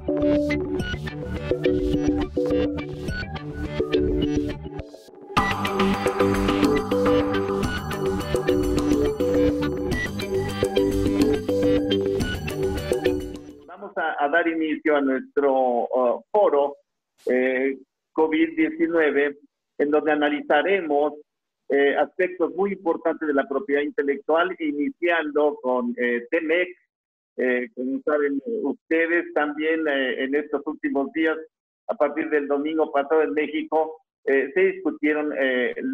Vamos a dar inicio a nuestro foro COVID-19, en donde analizaremos aspectos muy importantes de la propiedad intelectual, iniciando con TEMEC. Como saben ustedes, también en estos últimos días, a partir del domingo pasado en México, se discutieron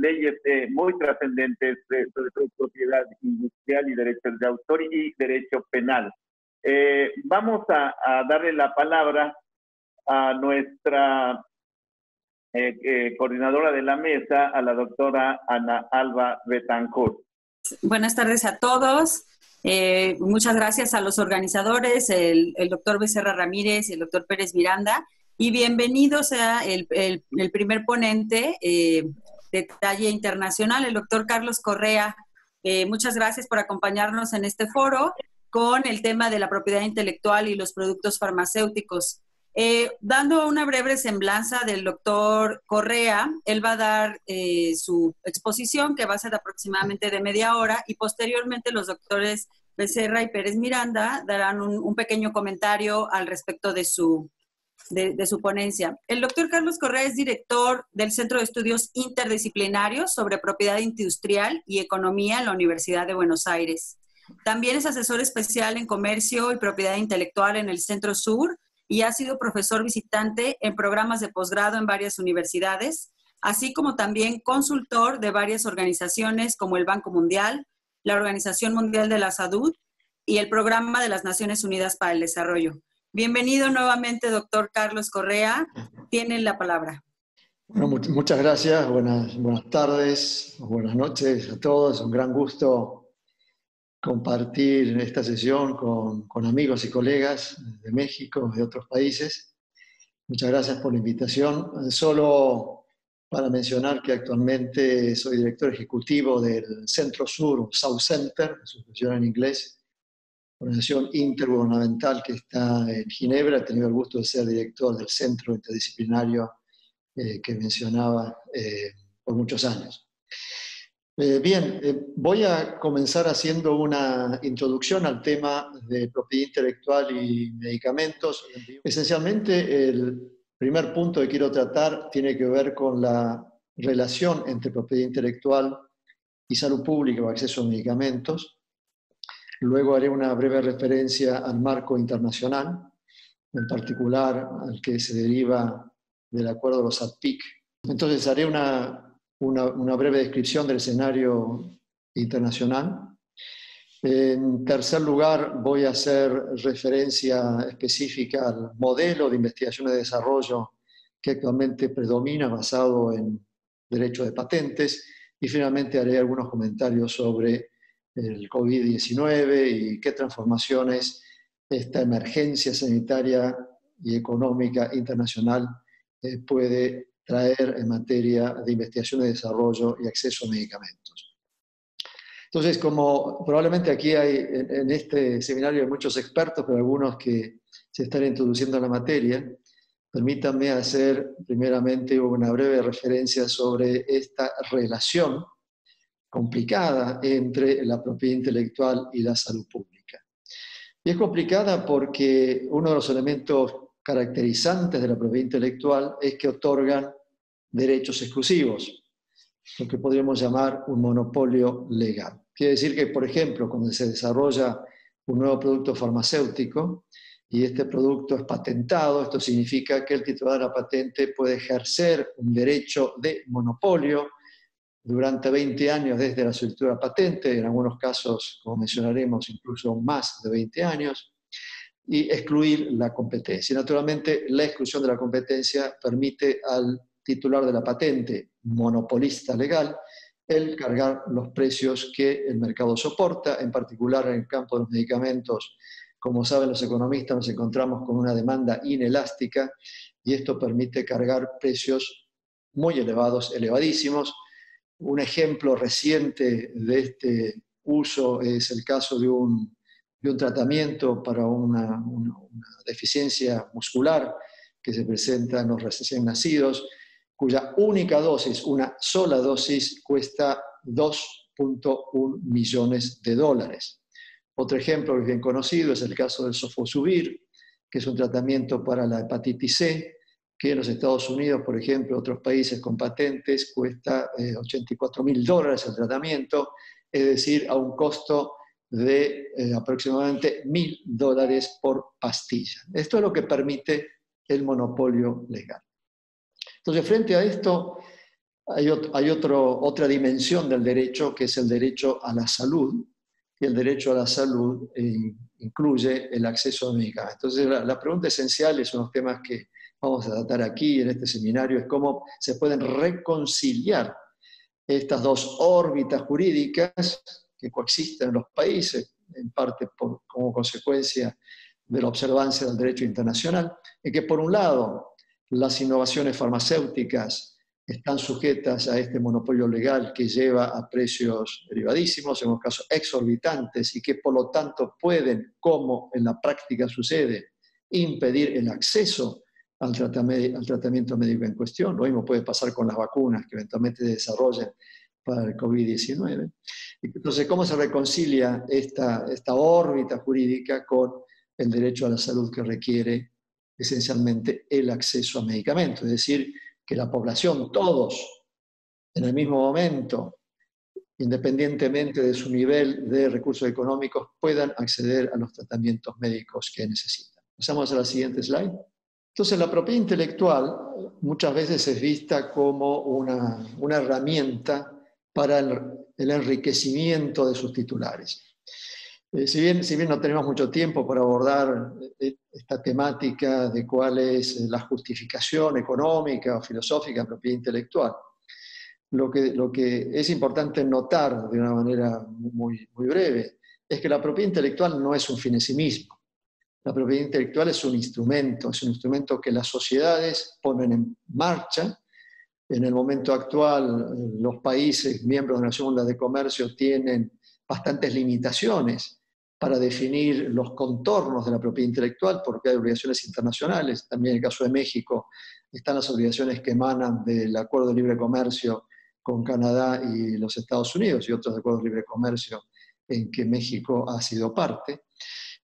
leyes muy trascendentes sobre todo propiedad industrial y derechos de autor y derecho penal. Vamos a darle la palabra a nuestra coordinadora de la mesa, a la doctora Ana Alba Betancourt. Buenas tardes a todos. Muchas gracias a los organizadores, el doctor Becerra Ramírez y el doctor Pérez Miranda, y bienvenidos a el primer ponente de talla internacional, el doctor Carlos Correa. Muchas gracias por acompañarnos en este foro con el tema de la propiedad intelectual y los productos farmacéuticos. Dando una breve semblanza del doctor Correa, él va a dar su exposición, que va a ser aproximadamente de media hora, y posteriormente los doctores Becerra y Pérez Miranda darán un pequeño comentario al respecto de su ponencia. El doctor Carlos Correa es director del Centro de Estudios Interdisciplinarios sobre Propiedad Industrial y Economía en la Universidad de Buenos Aires. También es asesor especial en Comercio y Propiedad Intelectual en el Centro Sur, y ha sido profesor visitante en programas de posgrado en varias universidades, así como también consultor de varias organizaciones como el Banco Mundial, la Organización Mundial de la Salud y el Programa de las Naciones Unidas para el Desarrollo. Bienvenido nuevamente, doctor Carlos Correa. Tienen la palabra. Bueno, muchas gracias. Buenas tardes, buenas noches a todos. Un gran gusto compartir esta sesión con amigos y colegas de México, de otros países. Muchas gracias por la invitación. Solo para mencionar que actualmente soy director ejecutivo del Centro Sur, South Center, su expresión en inglés, organización intergubernamental que está en Ginebra. He tenido el gusto de ser director del centro interdisciplinario que mencionaba por muchos años. Voy a comenzar haciendo una introducción al tema de propiedad intelectual y medicamentos. Esencialmente, el primer punto que quiero tratar tiene que ver con la relación entre propiedad intelectual y salud pública o acceso a medicamentos. Luego haré una breve referencia al marco internacional, en particular al que se deriva del acuerdo de los ATPIC. Entonces haré una breve descripción del escenario internacional. En tercer lugar, voy a hacer referencia específica al modelo de investigación y desarrollo que actualmente predomina, basado en derecho de patentes. Y finalmente haré algunos comentarios sobre el COVID-19 y qué transformaciones esta emergencia sanitaria y económica internacional puede traer en materia de investigación y desarrollo y acceso a medicamentos. Entonces, como probablemente aquí hay en este seminario hay muchos expertos, pero algunos que se están introduciendo en la materia, permítanme hacer primeramente una breve referencia sobre esta relación complicada entre la propiedad intelectual y la salud pública. Y es complicada porque uno de los elementos caracterizantes de la propiedad intelectual es que otorgan derechos exclusivos, lo que podríamos llamar un monopolio legal. Quiere decir que, por ejemplo, cuando se desarrolla un nuevo producto farmacéutico y este producto es patentado, esto significa que el titular de la patente puede ejercer un derecho de monopolio durante 20 años desde la solicitud de la patente, en algunos casos, como mencionaremos, incluso más de 20 años, y excluir la competencia. Naturalmente, la exclusión de la competencia permite al titular de la patente, monopolista legal, el cargar los precios que el mercado soporta, en particular en el campo de los medicamentos. Como saben los economistas, nos encontramos con una demanda inelástica y esto permite cargar precios muy elevados, elevadísimos. Un ejemplo reciente de este uso es el caso de un de un tratamiento para una deficiencia muscular que se presenta en los recién nacidos, cuya única dosis, una sola dosis, cuesta 2,1 millones de dólares. Otro ejemplo bien conocido es el caso del Sofosbuvir, que es un tratamiento para la hepatitis C, que en los Estados Unidos, por ejemplo, otros países con patentes, cuesta $84.000 el tratamiento, es decir, a un costo de aproximadamente $1.000 por pastilla. Esto es lo que permite el monopolio legal. Entonces, frente a esto, hay otra dimensión del derecho, que es el derecho a la salud, y el derecho a la salud incluye el acceso a medicamentos. Entonces, la pregunta esencial, es unos temas que vamos a tratar aquí en este seminario, es cómo se pueden reconciliar estas dos órbitas jurídicas que coexisten en los países, en parte como consecuencia de la observancia del derecho internacional, en que por un lado las innovaciones farmacéuticas están sujetas a este monopolio legal que lleva a precios elevadísimos, en algunos casos exorbitantes, y que por lo tanto pueden, como en la práctica sucede, impedir el acceso al tratamiento médico en cuestión. Lo mismo puede pasar con las vacunas que eventualmente se desarrollen para el COVID-19. Entonces, ¿cómo se reconcilia esta órbita jurídica con el derecho a la salud que requiere esencialmente el acceso a medicamentos? Es decir, que la población, todos, en el mismo momento, independientemente de su nivel de recursos económicos, puedan acceder a los tratamientos médicos que necesitan. Pasamos a la siguiente slide. Entonces, la propiedad intelectual muchas veces es vista como una herramienta para el enriquecimiento de sus titulares. Si bien no tenemos mucho tiempo para abordar esta temática de cuál es la justificación económica o filosófica de la propiedad intelectual, lo que es importante notar de una manera muy breve es que la propiedad intelectual no es un fin en sí mismo. La propiedad intelectual es un instrumento que las sociedades ponen en marcha. En el momento actual, los países miembros de la Organización Mundial de Comercio tienen bastantes limitaciones para definir los contornos de la propiedad intelectual, porque hay obligaciones internacionales. También en el caso de México están las obligaciones que emanan del Acuerdo de Libre Comercio con Canadá y los Estados Unidos y otros acuerdos de libre comercio en que México ha sido parte.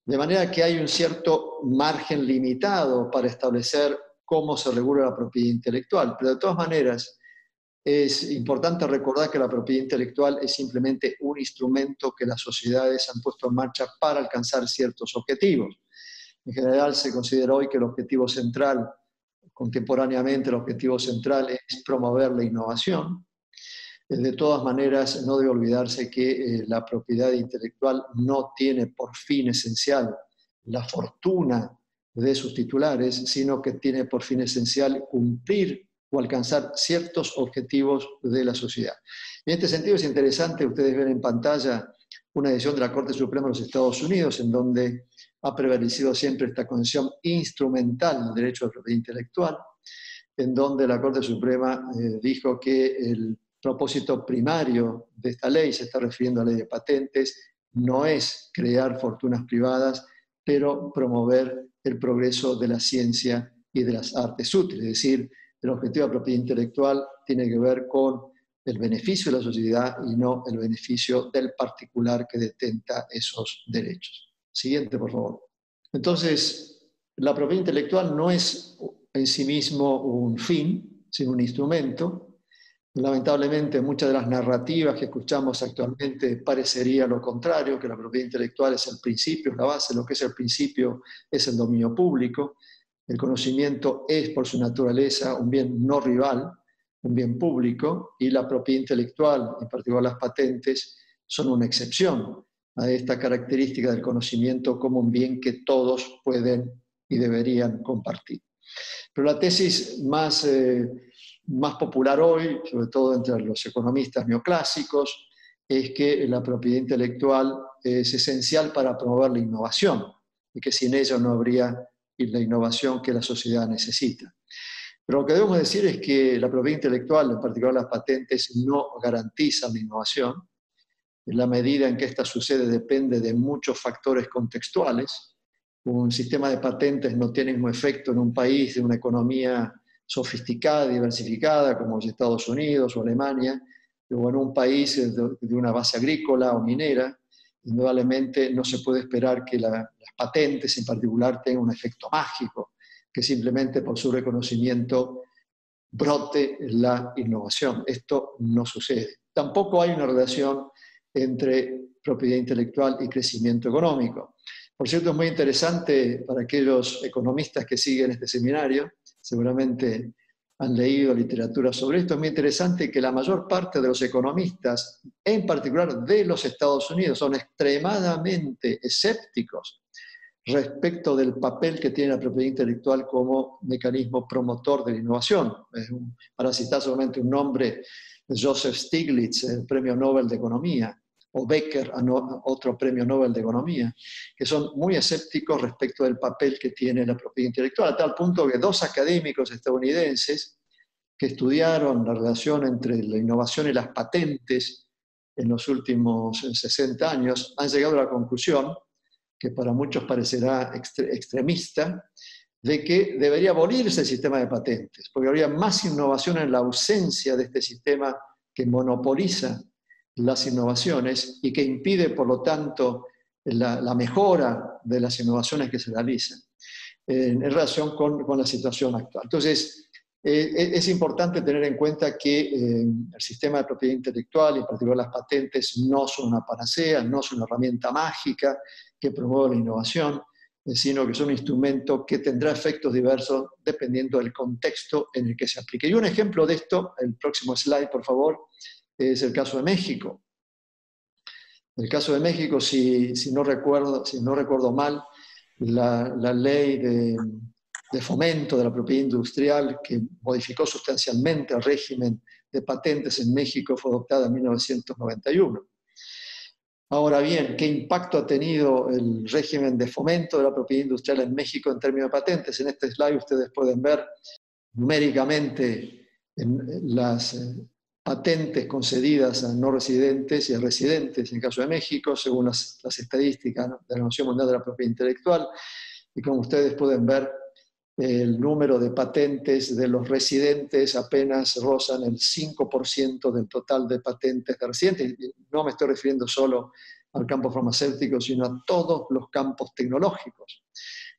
De manera que hay un cierto margen limitado para establecer cómo se regula la propiedad intelectual. Pero de todas maneras, es importante recordar que la propiedad intelectual es simplemente un instrumento que las sociedades han puesto en marcha para alcanzar ciertos objetivos. En general se considera hoy que el objetivo central, contemporáneamente el objetivo central es promover la innovación. De todas maneras, no debe olvidarse que la propiedad intelectual no tiene por fin esencial la fortuna de sus titulares, sino que tiene por fin esencial cumplir o alcanzar ciertos objetivos de la sociedad. En este sentido es interesante, ustedes ven en pantalla una decisión de la Corte Suprema de los Estados Unidos, en donde ha prevalecido siempre esta concepción instrumental del derecho de propiedad intelectual, en donde la Corte Suprema dijo que el propósito primario de esta ley, se está refiriendo a la ley de patentes, no es crear fortunas privadas, pero promover el progreso de la ciencia y de las artes útiles. Es decir, el objetivo de la propiedad intelectual tiene que ver con el beneficio de la sociedad y no el beneficio del particular que detenta esos derechos. Siguiente, por favor. Entonces, la propiedad intelectual no es en sí mismo un fin, sino un instrumento. Lamentablemente, muchas de las narrativas que escuchamos actualmente parecería lo contrario, que la propiedad intelectual es el principio, es la base. Lo que es el principio es el dominio público. El conocimiento es, por su naturaleza, un bien no rival, un bien público, y la propiedad intelectual, en particular las patentes, son una excepción a esta característica del conocimiento como un bien que todos pueden y deberían compartir. Pero la tesis más popular hoy, sobre todo entre los economistas neoclásicos, es que la propiedad intelectual es esencial para promover la innovación y que sin ella no habría la innovación que la sociedad necesita. Pero lo que debemos decir es que la propiedad intelectual, en particular las patentes, no garantizan la innovación. La medida en que esta sucede depende de muchos factores contextuales. Un sistema de patentes no tiene el mismo efecto en un país de una economía sofisticada, diversificada, como los Estados Unidos o Alemania, o en un país de una base agrícola o minera. Indudablemente no se puede esperar que las patentes en particular tengan un efecto mágico, que simplemente por su reconocimiento brote la innovación. Esto no sucede. Tampoco hay una relación entre propiedad intelectual y crecimiento económico. Por cierto, es muy interesante para aquellos economistas que siguen este seminario, seguramente han leído literatura sobre esto, es muy interesante que la mayor parte de los economistas, en particular de los Estados Unidos, son extremadamente escépticos respecto del papel que tiene la propiedad intelectual como mecanismo promotor de la innovación. Para citar solamente un nombre, Joseph Stiglitz, el premio Nobel de Economía, o Becker, otro premio Nobel de Economía, que son muy escépticos respecto del papel que tiene la propiedad intelectual, a tal punto que dos académicos estadounidenses que estudiaron la relación entre la innovación y las patentes en los últimos 60 años han llegado a la conclusión, que para muchos parecerá extremista, de que debería abolirse el sistema de patentes, porque habría más innovación en la ausencia de este sistema que monopoliza las innovaciones y que impide, por lo tanto, la mejora de las innovaciones que se realizan en relación con la situación actual. Entonces, es importante tener en cuenta que el sistema de propiedad intelectual, y en particular las patentes, no son una panacea, no son una herramienta mágica que promueva la innovación, sino que son un instrumento que tendrá efectos diversos dependiendo del contexto en el que se aplique. Y un ejemplo de esto, el próximo slide, por favor, es el caso de México. El caso de México, si no recuerdo mal, la ley de fomento de la propiedad industrial que modificó sustancialmente el régimen de patentes en México fue adoptada en 1991. Ahora bien, ¿qué impacto ha tenido el régimen de fomento de la propiedad industrial en México en términos de patentes? En este slide ustedes pueden ver numéricamente las patentes concedidas a no residentes y a residentes en el caso de México, según las estadísticas de la Organización Mundial de la Propiedad Intelectual. Y como ustedes pueden ver, el número de patentes de los residentes apenas rozan el 5% del total de patentes de residentes. No me estoy refiriendo solo al campo farmacéutico, sino a todos los campos tecnológicos,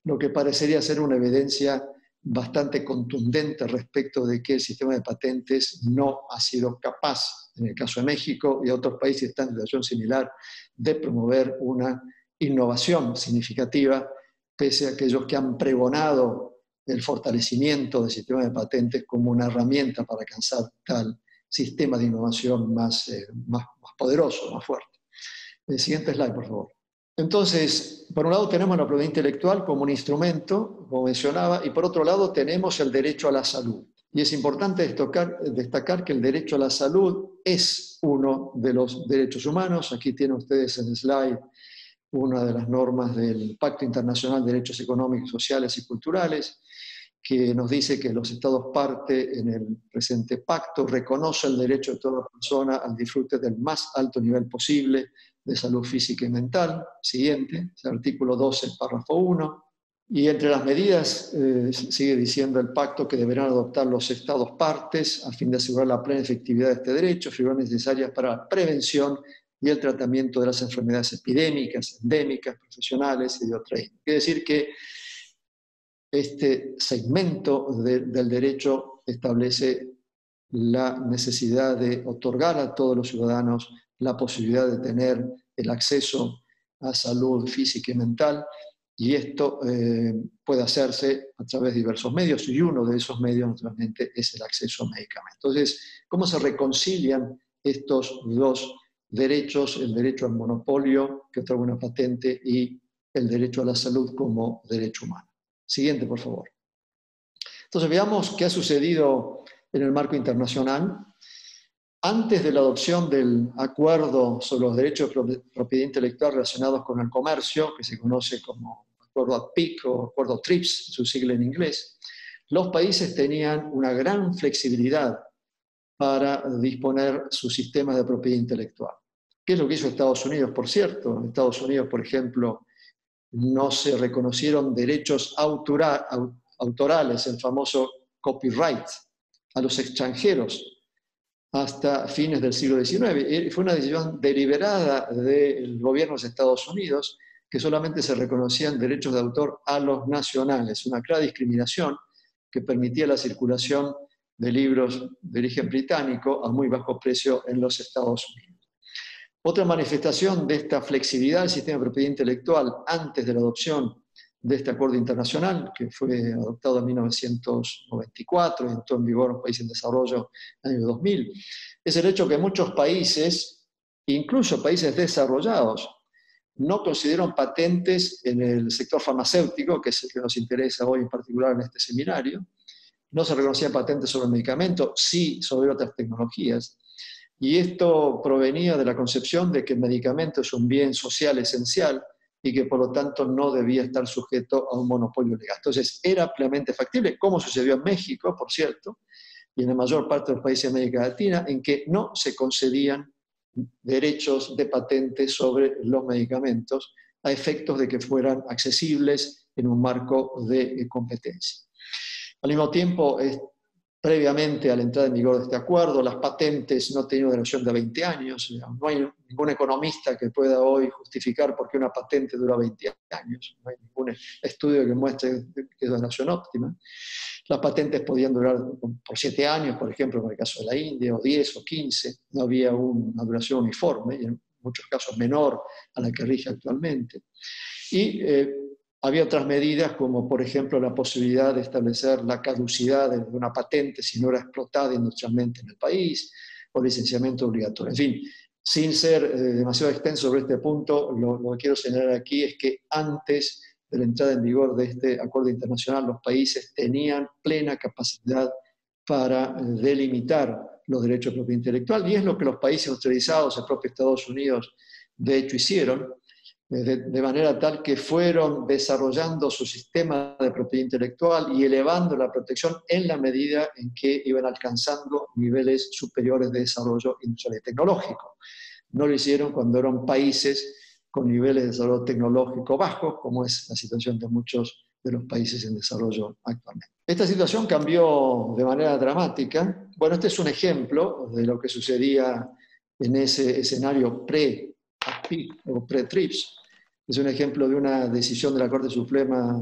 lo que parecería ser una evidencia bastante contundente respecto de que el sistema de patentes no ha sido capaz, en el caso de México y otros países que están en situación similar, de promover una innovación significativa, pese a aquellos que han pregonado el fortalecimiento del sistema de patentes como una herramienta para alcanzar tal sistema de innovación más poderoso, más fuerte. El siguiente slide, por favor. Entonces, por un lado tenemos la propiedad intelectual como un instrumento, como mencionaba, y por otro lado tenemos el derecho a la salud. Y es importante destacar que el derecho a la salud es uno de los derechos humanos. Aquí tienen ustedes en el slide una de las normas del Pacto Internacional de Derechos Económicos, Sociales y Culturales, que nos dice que los Estados parte en el presente pacto reconocen el derecho de toda persona al disfrute del más alto nivel posible de salud física y mental. Siguiente, el artículo 12, párrafo 1. Y entre las medidas, sigue diciendo el pacto, que deberán adoptar los Estados partes a fin de asegurar la plena efectividad de este derecho, figuras necesarias para la prevención y el tratamiento de las enfermedades epidémicas, endémicas, profesionales y de otra índole. Quiere decir que este segmento del derecho establece la necesidad de otorgar a todos los ciudadanos la posibilidad de tener el acceso a salud física y mental, y esto puede hacerse a través de diversos medios, y uno de esos medios, naturalmente, es el acceso a medicamentos. Entonces, ¿cómo se reconcilian estos dos derechos, el derecho al monopolio que otorga una patente y el derecho a la salud como derecho humano? Siguiente, por favor. Entonces, veamos qué ha sucedido en el marco internacional. Antes de la adopción del acuerdo sobre los derechos de propiedad intelectual relacionados con el comercio, que se conoce como acuerdo APIC o acuerdo TRIPS, su sigla en inglés, los países tenían una gran flexibilidad para disponer sus sistemas de propiedad intelectual. ¿Qué es lo que hizo Estados Unidos, por cierto? En Estados Unidos, por ejemplo, no se reconocieron derechos autorales, el famoso copyright, a los extranjeros hasta fines del siglo XIX. Fue una decisión deliberada del gobierno de los Estados Unidos, que solamente se reconocían derechos de autor a los nacionales, una clara discriminación que permitía la circulación de libros de origen británico a muy bajo precio en los Estados Unidos. Otra manifestación de esta flexibilidad del sistema de propiedad intelectual antes de la adopción de este acuerdo internacional, que fue adoptado en 1994 y entró en vigor en los países en desarrollo en el año 2000, es el hecho que muchos países, incluso países desarrollados, no consideraron patentes en el sector farmacéutico, que es el que nos interesa hoy en particular en este seminario. No se reconocían patentes sobre el medicamento, sí sobre otras tecnologías. Y esto provenía de la concepción de que el medicamento es un bien social esencial y que por lo tanto no debía estar sujeto a un monopolio legal. Entonces era plenamente factible, como sucedió en México, por cierto, y en la mayor parte de los países de América Latina, en que no se concedían derechos de patente sobre los medicamentos a efectos de que fueran accesibles en un marco de competencia. Al mismo tiempo, previamente a la entrada en vigor de este acuerdo, las patentes no tenían una duración de 20 años. No hay ningún economista que pueda hoy justificar por qué una patente dura 20 años. No hay ningún estudio que muestre que es una duración óptima. Las patentes podían durar por 7 años, por ejemplo, en el caso de la India, o 10 o 15. No había una duración uniforme, y en muchos casos menor a la que rige actualmente. Y había otras medidas, como por ejemplo la posibilidad de establecer la caducidad de una patente si no era explotada industrialmente en el país, o licenciamiento obligatorio. En fin, sin ser demasiado extenso sobre este punto, lo que quiero señalar aquí es que antes de la entrada en vigor de este acuerdo internacional, los países tenían plena capacidad para delimitar los derechos de propiedad intelectual, y es lo que los países industrializados, el propio Estados Unidos, de hecho hicieron, de manera tal que fueron desarrollando su sistema de propiedad intelectual y elevando la protección en la medida en que iban alcanzando niveles superiores de desarrollo industrial y tecnológico. No lo hicieron cuando eran países con niveles de desarrollo tecnológico bajos, como es la situación de muchos de los países en desarrollo actualmente. Esta situación cambió de manera dramática. Bueno, este es un ejemplo de lo que sucedía en ese escenario pre-TPP o pre-TRIPS. Es un ejemplo de una decisión de la Corte Suprema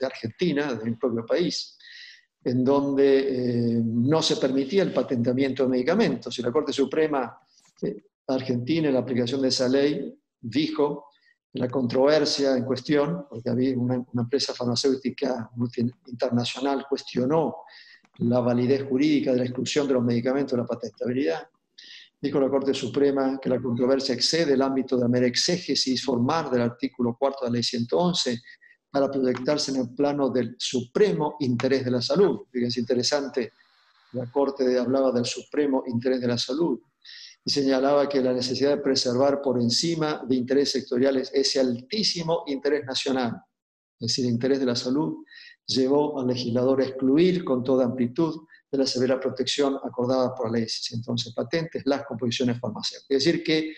de Argentina, de mi propio país, en donde no se permitía el patentamiento de medicamentos. Y la Corte Suprema Argentina, en la aplicación de esa ley, dijo la controversia en cuestión, porque había una empresa farmacéutica internacional cuestionó la validez jurídica de la exclusión de los medicamentos de la patentabilidad. Dijo la Corte Suprema que la controversia excede el ámbito de la mera exégesis formal del artículo 4 de la Ley 111 para proyectarse en el plano del supremo interés de la salud. Fíjense, interesante, la Corte hablaba del supremo interés de la salud y señalaba que la necesidad de preservar por encima de intereses sectoriales ese altísimo interés nacional, es decir, el interés de la salud, llevó al legislador a excluir con toda amplitud de la severa protección acordada por la Ley 111 patentes las composiciones farmacéuticas. Es decir, que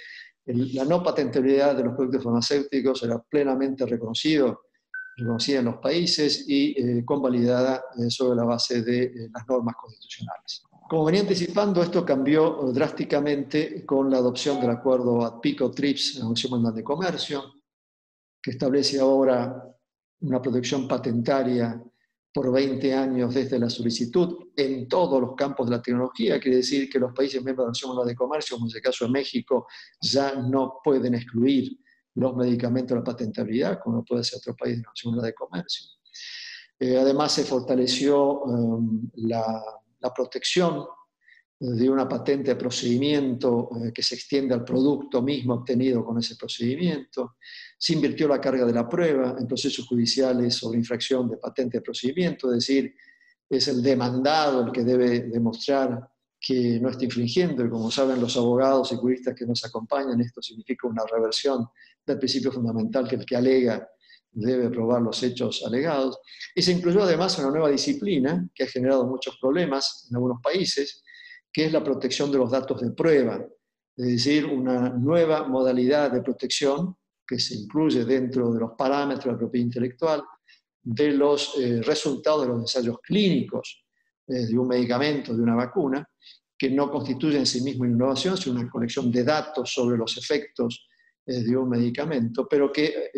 la no patentabilidad de los productos farmacéuticos era plenamente reconocida en los países y convalidada sobre la base de las normas constitucionales. Como venía anticipando, esto cambió drásticamente con la adopción del acuerdo ATPIC o TRIPS, la Organización Mundial de Comercio, que establece ahora una protección patentaria por 20 años desde la solicitud en todos los campos de la tecnología. Quiere decir que los países miembros de la Organización Mundial de Comercio, como es el caso de México, ya no pueden excluir los medicamentos de la patentabilidad, como puede ser otro país de la Organización Mundial de Comercio. Además, se fortaleció la protección de una patente de procedimiento que se extiende al producto mismo obtenido con ese procedimiento. Se invirtió la carga de la prueba en procesos judiciales sobre infracción de patente de procedimiento, es decir, es el demandado el que debe demostrar que no está infringiendo, y como saben los abogados y juristas que nos acompañan, esto significa una reversión del principio fundamental que el que alega debe probar los hechos alegados. Y se incluyó además una nueva disciplina que ha generado muchos problemas en algunos países, que es la protección de los datos de prueba. Es es decir, una nueva modalidad de protección que se incluye dentro de los parámetros de la propiedad intelectual, de los resultados de los ensayos clínicos de un medicamento, de una vacuna, que no constituye en sí mismo innovación, sino una colección de datos sobre los efectos de un medicamento, pero que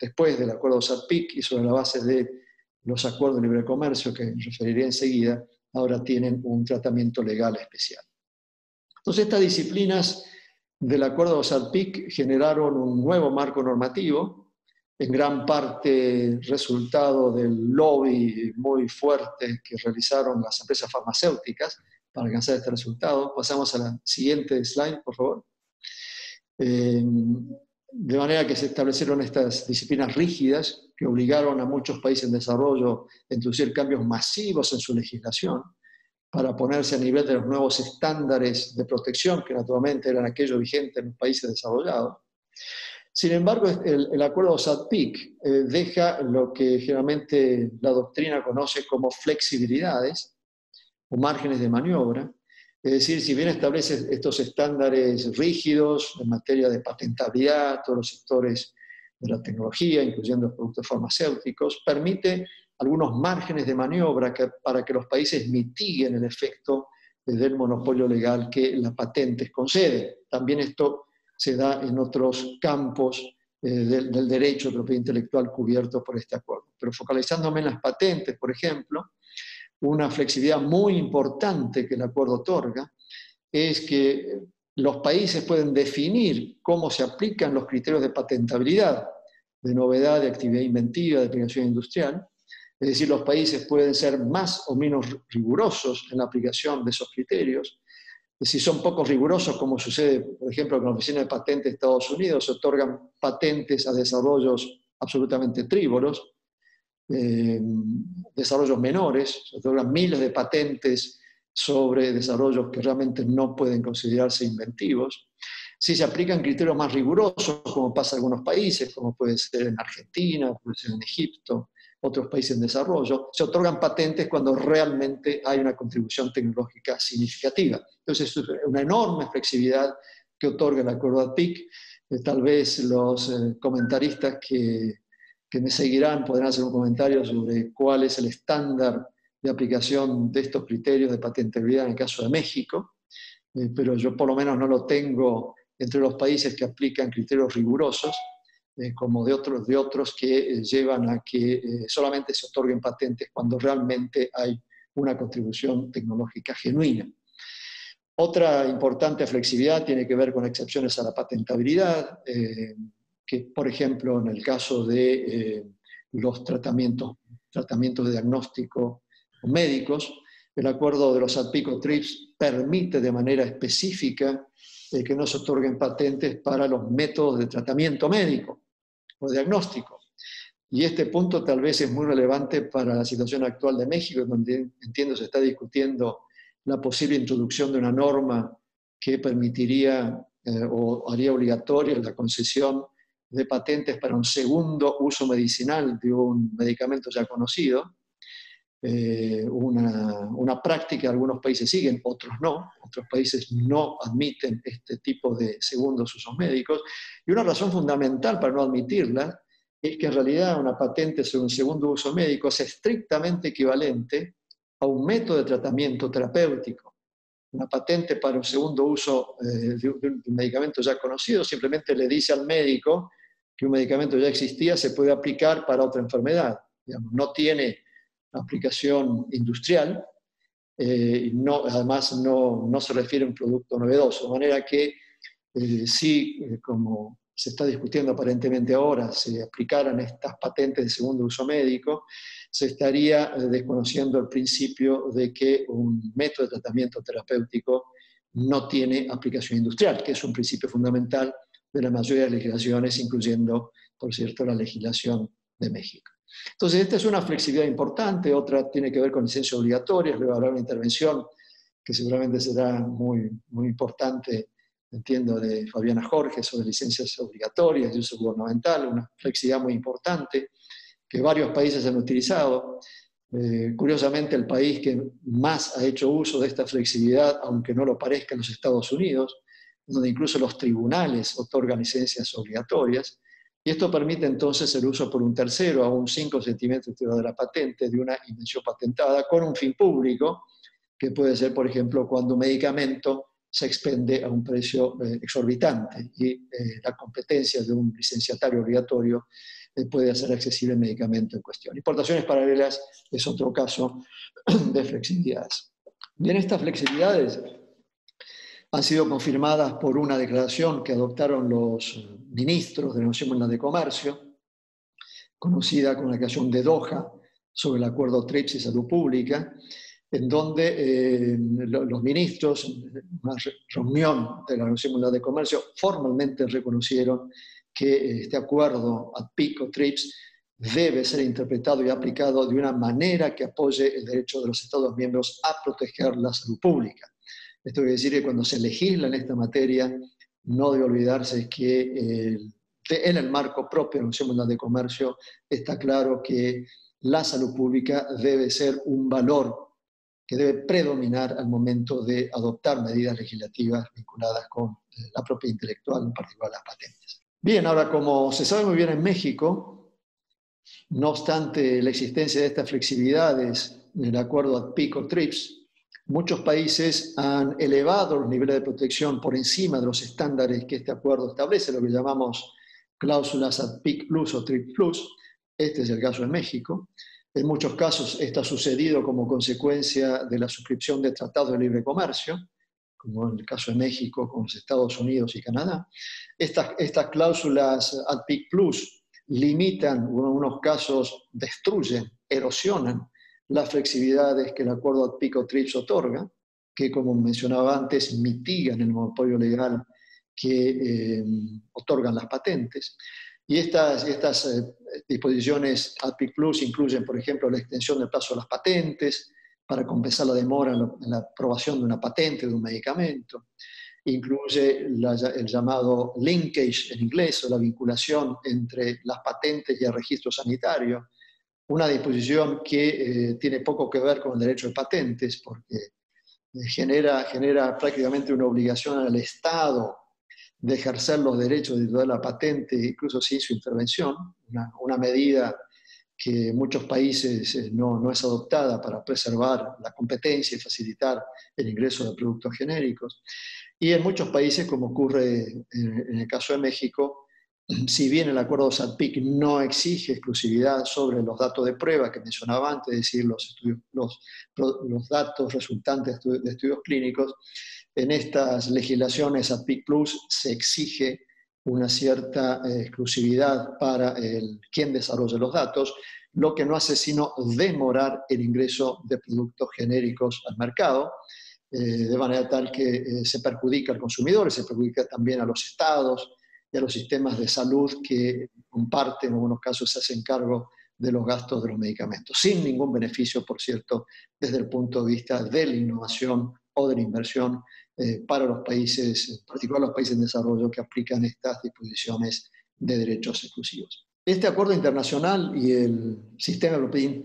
después del acuerdo SADPIC y sobre la base de los acuerdos de libre comercio, que referiré enseguida, ahora tienen un tratamiento legal especial. Entonces, estas disciplinas del acuerdo SADPIC generaron un nuevo marco normativo, en gran parte resultado del lobby muy fuerte que realizaron las empresas farmacéuticas para alcanzar este resultado. Pasamos a la siguiente slide, por favor. De manera que se establecieron estas disciplinas rígidas que obligaron a muchos países en desarrollo a introducir cambios masivos en su legislación para ponerse a nivel de los nuevos estándares de protección, que naturalmente eran aquellos vigentes en los países desarrollados. Sin embargo, el acuerdo SADPIC deja lo que generalmente la doctrina conoce como flexibilidades o márgenes de maniobra. Es decir, si bien establece estos estándares rígidos en materia de patentabilidad, todos los sectores de la tecnología, incluyendo los productos farmacéuticos, permite algunos márgenes de maniobra para que los países mitiguen el efecto del monopolio legal que las patentes conceden. También esto se da en otros campos del derecho de propiedad intelectual cubierto por este acuerdo. Pero focalizándome en las patentes, por ejemplo, una flexibilidad muy importante que el acuerdo otorga es que los países pueden definir cómo se aplican los criterios de patentabilidad, de novedad, de actividad inventiva, de aplicación industrial. Es decir, los países pueden ser más o menos rigurosos en la aplicación de esos criterios. Si son poco rigurosos, como sucede, por ejemplo, con la Oficina de Patentes de Estados Unidos, se otorgan patentes a desarrollos absolutamente frívolos, desarrollos menores, se otorgan miles de patentes sobre desarrollos que realmente no pueden considerarse inventivos. Si se aplican criterios más rigurosos, como pasa en algunos países, como puede ser en Argentina, puede ser en Egipto, otros países en desarrollo, se otorgan patentes cuando realmente hay una contribución tecnológica significativa. Entonces, es una enorme flexibilidad que otorga el acuerdo ADPIC. Tal vez los comentaristas que me seguirán podrán hacer un comentario sobre cuál es el estándar de aplicación de estos criterios de patentabilidad en el caso de México, pero yo por lo menos no lo tengo entre los países que aplican criterios rigurosos, como de otros que llevan a que solamente se otorguen patentes cuando realmente hay una contribución tecnológica genuina. Otra importante flexibilidad tiene que ver con excepciones a la patentabilidad, que por ejemplo en el caso de los tratamientos de diagnóstico médicos, el acuerdo de los ADPIC-TRIPS permite de manera específica que no se otorguen patentes para los métodos de tratamiento médico o diagnóstico. Y este punto tal vez es muy relevante para la situación actual de México, donde entiendo se está discutiendo la posible introducción de una norma que permitiría o haría obligatoria la concesión de patentes para un segundo uso medicinal de un medicamento ya conocido. Una práctica que algunos países siguen, otros no. Otros países no admiten este tipo de segundos usos médicos. Y una razón fundamental para no admitirla es que en realidad una patente sobre un segundo uso médico es estrictamente equivalente a un método de tratamiento terapéutico. Una patente para un segundo uso de un medicamento ya conocido simplemente le dice al médico que un medicamento ya existía, se puede aplicar para otra enfermedad. Digamos, no tiene aplicación industrial, además no se refiere a un producto novedoso, de manera que como se está discutiendo aparentemente ahora, se aplicaran estas patentes de segundo uso médico, se estaría desconociendo el principio de que un método de tratamiento terapéutico no tiene aplicación industrial, que es un principio fundamental de la mayoría de las legislaciones, incluyendo, por cierto, la legislación de México. Entonces, esta es una flexibilidad importante. Otra tiene que ver con licencias obligatorias. Luego habrá una intervención que seguramente será muy, muy importante, entiendo, de Fabiana Jorge sobre licencias obligatorias y uso gubernamental, una flexibilidad muy importante que varios países han utilizado. Curiosamente, el país que más ha hecho uso de esta flexibilidad, aunque no lo parezca, en los Estados Unidos, donde incluso los tribunales otorgan licencias obligatorias, y esto permite entonces el uso por un tercero a un 5 centímetros de la patente de una invención patentada con un fin público, que puede ser, por ejemplo, cuando un medicamento se expende a un precio exorbitante y la competencia de un licenciatario obligatorio puede hacer accesible el medicamento en cuestión. Importaciones paralelas es otro caso de flexibilidades. Bien, estas flexibilidades han sido confirmadas por una declaración que adoptaron los ministros de la Organización Mundial de Comercio, conocida como la declaración de Doha sobre el acuerdo TRIPS y salud pública, en donde los ministros, en una reunión de la Organización Mundial de Comercio, formalmente reconocieron que este acuerdo ATPIC o TRIPS debe ser interpretado y aplicado de una manera que apoye el derecho de los Estados miembros a proteger la salud pública. Esto quiere decir que cuando se legisla en esta materia, no debe olvidarse que en el marco propio de la Organización Mundial de Comercio está claro que la salud pública debe ser un valor que debe predominar al momento de adoptar medidas legislativas vinculadas con la propiedad intelectual, en particular las patentes. Bien, ahora como se sabe muy bien en México, no obstante la existencia de estas flexibilidades en el acuerdo ATPIC o TRIPS, muchos países han elevado los niveles de protección por encima de los estándares que este acuerdo establece, lo que llamamos cláusulas ATPIC Plus o TRIPS Plus. Este es el caso de México. En muchos casos esto ha sucedido como consecuencia de la suscripción de tratados de libre comercio, como en el caso de México con los Estados Unidos y Canadá. Estas cláusulas ATPIC Plus limitan, en algunos casos destruyen, erosionan las flexibilidades que el acuerdo ATPIC o TRIPS otorga, que como mencionaba antes, mitigan el monopolio legal que otorgan las patentes. Y estas disposiciones ATPIC Plus incluyen, por ejemplo, la extensión del plazo de las patentes para compensar la demora en la aprobación de una patente de un medicamento. Incluye el llamado linkage en inglés, o la vinculación entre las patentes y el registro sanitario, una disposición que tiene poco que ver con el derecho de patentes, porque genera prácticamente una obligación al Estado de ejercer los derechos de titular de la patente, incluso sin su intervención, una medida que en muchos países no es adoptada para preservar la competencia y facilitar el ingreso de productos genéricos. Y en muchos países, como ocurre en el caso de México, si bien el acuerdo ATPIC no exige exclusividad sobre los datos de prueba que mencionaba antes, es decir, los datos resultantes de estudios clínicos, en estas legislaciones ATPIC Plus se exige una cierta exclusividad para quien desarrolle los datos, lo que no hace sino demorar el ingreso de productos genéricos al mercado, de manera tal que se perjudica al consumidor, se perjudica también a los estados y a los sistemas de salud que comparten, en algunos casos se hacen cargo de los gastos de los medicamentos, sin ningún beneficio, por cierto, desde el punto de vista de la innovación o de la inversión para los países, en particular los países en desarrollo que aplican estas disposiciones de derechos exclusivos. Este acuerdo internacional y el sistema de propiedad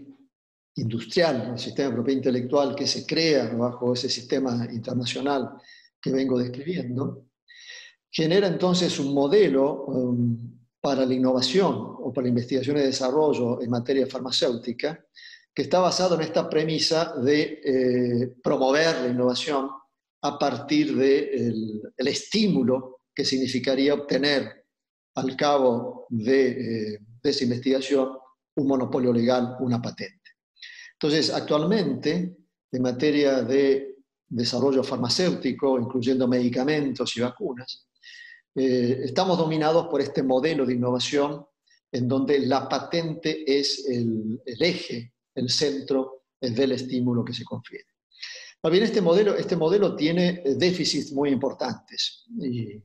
industrial, el sistema de propiedad intelectual que se crea bajo ese sistema internacional que vengo describiendo, genera entonces un modelo para la innovación o para la investigación y desarrollo en materia farmacéutica que está basado en esta premisa de promover la innovación a partir del estímulo que significaría obtener al cabo de esa investigación un monopolio legal, una patente. Entonces, actualmente, en materia de desarrollo farmacéutico, incluyendo medicamentos y vacunas, estamos dominados por este modelo de innovación en donde la patente es el eje, el centro del estímulo que se confiere. Más bien, este modelo tiene déficits muy importantes. Y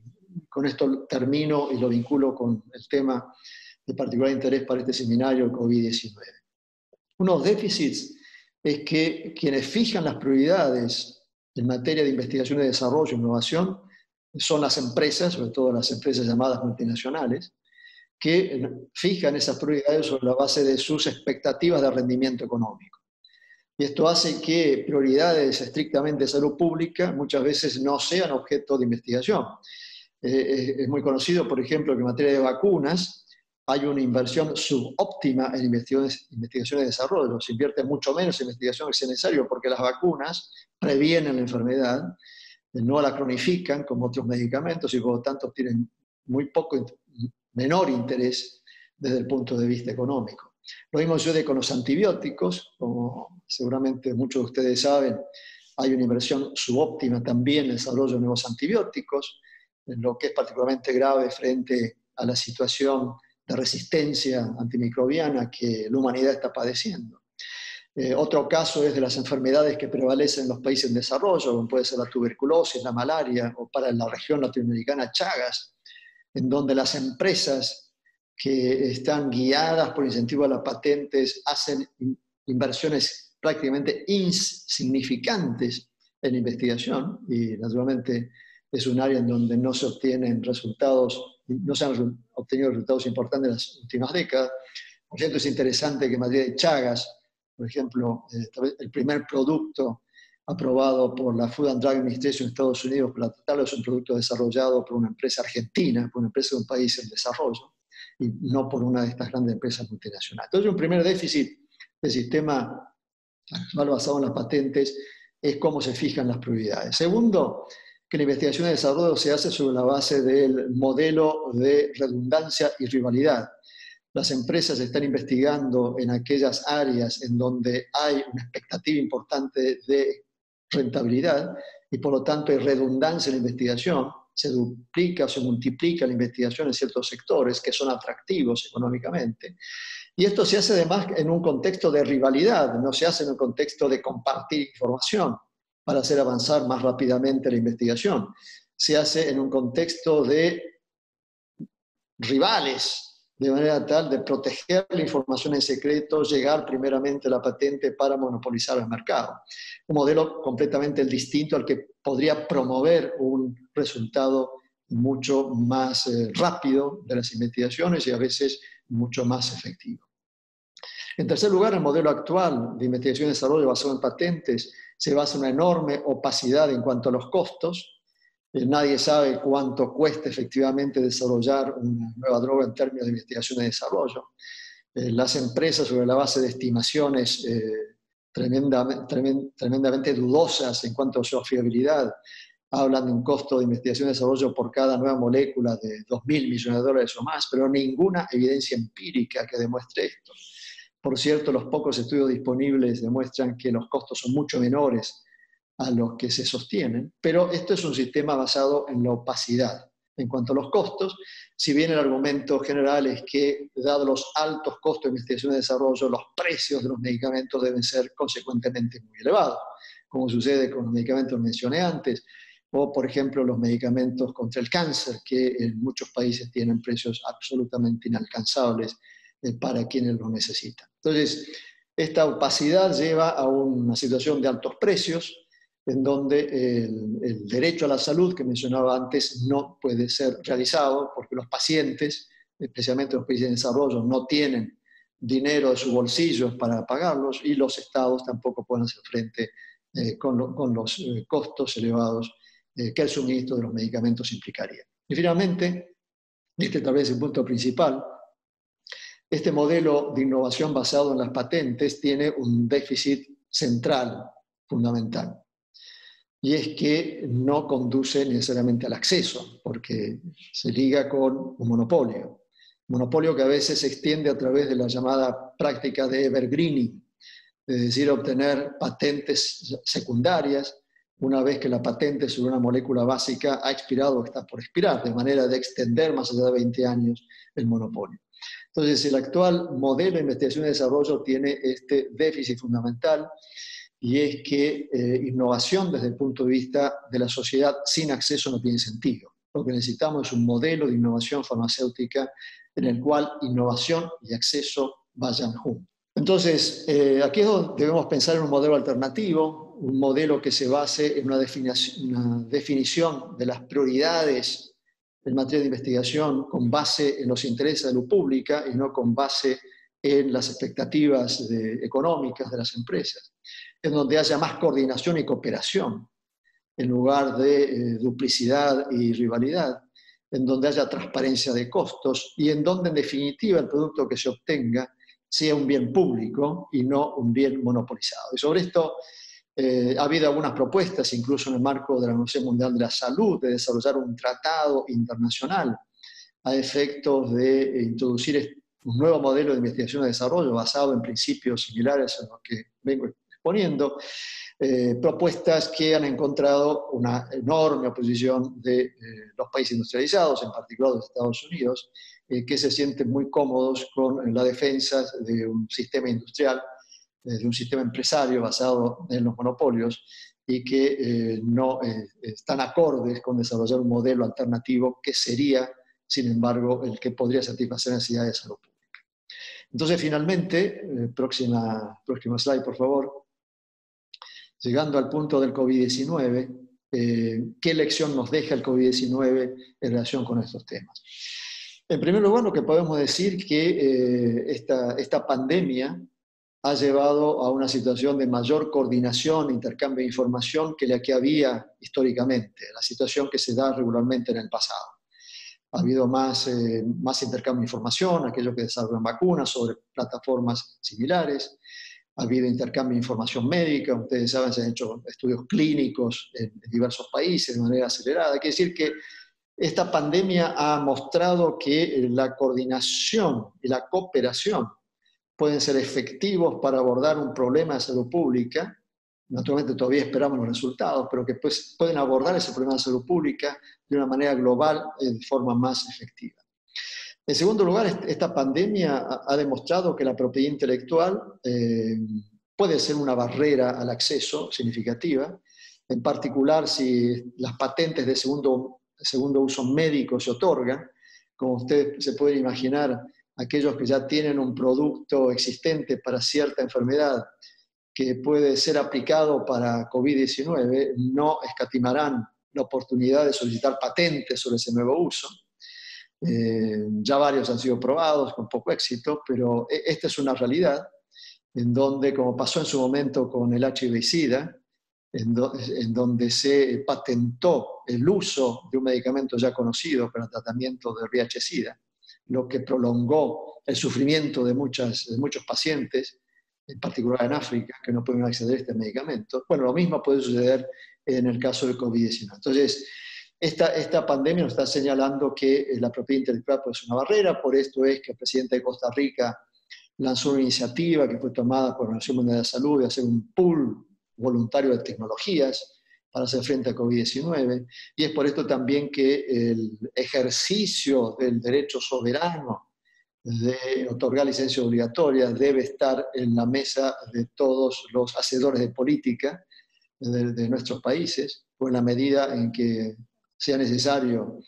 con esto termino y lo vinculo con el tema de particular interés para este seminario, el COVID-19. Unos déficits es que quienes fijan las prioridades en materia de investigación y desarrollo e innovación son las empresas, sobre todo las empresas llamadas multinacionales, que fijan esas prioridades sobre la base de sus expectativas de rendimiento económico. Y esto hace que prioridades estrictamente de salud pública muchas veces no sean objeto de investigación. Es muy conocido, por ejemplo, que en materia de vacunas hay una inversión subóptima en investigación y desarrollo. Se invierte mucho menos en investigación que es necesario porque las vacunas previenen la enfermedad, no la cronifican como otros medicamentos y por lo tanto tienen menor interés desde el punto de vista económico. Lo mismo sucede con los antibióticos, como seguramente muchos de ustedes saben, hay una inversión subóptima también en el desarrollo de nuevos antibióticos, en lo que es particularmente grave frente a la situación de resistencia antimicrobiana que la humanidad está padeciendo. Otro caso es de las enfermedades que prevalecen en los países en desarrollo, como puede ser la tuberculosis, la malaria, o para la región latinoamericana Chagas, en donde las empresas que están guiadas por incentivo a las patentes hacen inversiones prácticamente insignificantes en investigación, y naturalmente es un área en donde no se obtienen resultados, no se han obtenido resultados importantes en las últimas décadas. Por ejemplo, es interesante que en materia de Chagas, por ejemplo, el primer producto aprobado por la Food and Drug Administration en Estados Unidos para tratarlo es un producto desarrollado por una empresa argentina, por una empresa de un país en desarrollo, y no por una de estas grandes empresas multinacionales. Entonces, un primer déficit del sistema actual basado en las patentes es cómo se fijan las prioridades. Segundo, que la investigación y desarrollo se hace sobre la base del modelo de redundancia y rivalidad. Las empresas están investigando en aquellas áreas en donde hay una expectativa importante de rentabilidad y por lo tanto hay redundancia en la investigación, se duplica o se multiplica la investigación en ciertos sectores que son atractivos económicamente. Y esto se hace además en un contexto de rivalidad, no se hace en un contexto de compartir información para hacer avanzar más rápidamente la investigación. Se hace en un contexto de rivales, de manera tal de proteger la información en secreto, llegar primeramente a la patente para monopolizar el mercado. Un modelo completamente distinto al que podría promover un resultado mucho más rápido de las investigaciones y a veces mucho más efectivo. En tercer lugar, el modelo actual de investigación y desarrollo basado en patentes se basa en una enorme opacidad en cuanto a los costos. Nadie sabe cuánto cuesta efectivamente desarrollar una nueva droga en términos de investigación y desarrollo. Las empresas, sobre la base de estimaciones tremendamente dudosas en cuanto a su fiabilidad, hablan de un costo de investigación y desarrollo por cada nueva molécula de $2.000 millones o más, pero ninguna evidencia empírica que demuestre esto. Por cierto, los pocos estudios disponibles demuestran que los costos son mucho menores a los que se sostienen, pero esto es un sistema basado en la opacidad. En cuanto a los costos, si bien el argumento general es que, dado los altos costos de investigación y desarrollo, los precios de los medicamentos deben ser consecuentemente muy elevados, como sucede con los medicamentos que mencioné antes, o por ejemplo los medicamentos contra el cáncer, que en muchos países tienen precios absolutamente inalcanzables para quienes los necesitan. Entonces, esta opacidad lleva a una situación de altos precios, en donde el derecho a la salud que mencionaba antes no puede ser realizado porque los pacientes, especialmente los países en desarrollo, no tienen dinero de sus bolsillos para pagarlos y los estados tampoco pueden hacer frente con los costos elevados que el suministro de los medicamentos implicaría. Y finalmente, este tal vez es el punto principal, este modelo de innovación basado en las patentes tiene un déficit central, fundamental. Y es que no conduce necesariamente al acceso, porque se liga con un monopolio. Un monopolio que a veces se extiende a través de la llamada práctica de evergreening, es decir, obtener patentes secundarias una vez que la patente sobre una molécula básica ha expirado o está por expirar, de manera de extender más allá de 20 años el monopolio. Entonces, el actual modelo de investigación y desarrollo tiene este déficit fundamental, y es que innovación desde el punto de vista de la sociedad sin acceso no tiene sentido. Lo que necesitamos es un modelo de innovación farmacéutica en el cual innovación y acceso vayan juntos. Entonces, aquí es donde debemos pensar en un modelo alternativo, un modelo que se base en una definición de las prioridades en materia de investigación con base en los intereses de la salud pública y no con base en las expectativas económicas de las empresas. en donde haya más coordinación y cooperación, en lugar de duplicidad y rivalidad, en donde haya transparencia de costos y en donde, en definitiva, el producto que se obtenga sea un bien público y no un bien monopolizado. Y sobre esto ha habido algunas propuestas, incluso en el marco de la Organización Mundial de la Salud, de desarrollar un tratado internacional a efectos de introducir un nuevo modelo de investigación y desarrollo basado en principios similares a los que vengo exponiendo, propuestas que han encontrado una enorme oposición de los países industrializados, en particular de Estados Unidos, que se sienten muy cómodos con la defensa de un sistema industrial, de un sistema empresario basado en los monopolios y que no están acordes con desarrollar un modelo alternativo que sería, sin embargo, el que podría satisfacer necesidades de salud pública. Entonces, finalmente, próximo slide, por favor. Llegando al punto del COVID-19, ¿qué lección nos deja el COVID-19 en relación con estos temas? En primer lugar, lo que podemos decir es que esta pandemia ha llevado a una situación de mayor coordinación e intercambio de información que la que había históricamente, la situación que se da regularmente en el pasado. Ha habido más intercambio de información, aquellos que desarrollan vacunas sobre plataformas similares. Ha habido intercambio de información médica, ustedes saben, se han hecho estudios clínicos en diversos países de manera acelerada. Quiere decir que esta pandemia ha mostrado que la coordinación y la cooperación pueden ser efectivos para abordar un problema de salud pública. Naturalmente todavía esperamos los resultados, pero que pues pueden abordar ese problema de salud pública de una manera global de forma más efectiva. En segundo lugar, esta pandemia ha demostrado que la propiedad intelectual puede ser una barrera al acceso significativa, en particular si las patentes de segundo uso médico se otorgan. Como ustedes se pueden imaginar, aquellos que ya tienen un producto existente para cierta enfermedad que puede ser aplicado para COVID-19 no escatimarán la oportunidad de solicitar patentes sobre ese nuevo uso. Ya varios han sido probados con poco éxito, pero esta es una realidad en donde, como pasó en su momento con el HIV-Sida, en donde se patentó el uso de un medicamento ya conocido para el tratamiento del VIH-Sida, lo que prolongó el sufrimiento de muchos pacientes, en particular en África, que no pueden acceder a este medicamento. Bueno, lo mismo puede suceder en el caso del COVID-19. Entonces, esta pandemia nos está señalando que la propiedad intelectual puede ser una barrera. Por esto es que el presidente de Costa Rica lanzó una iniciativa que fue tomada por la Organización Mundial de la Salud de hacer un pool voluntario de tecnologías para hacer frente al COVID-19, y es por esto también que el ejercicio del derecho soberano de otorgar licencias obligatorias debe estar en la mesa de todos los hacedores de política de nuestros países, o en la medida en que sea necesario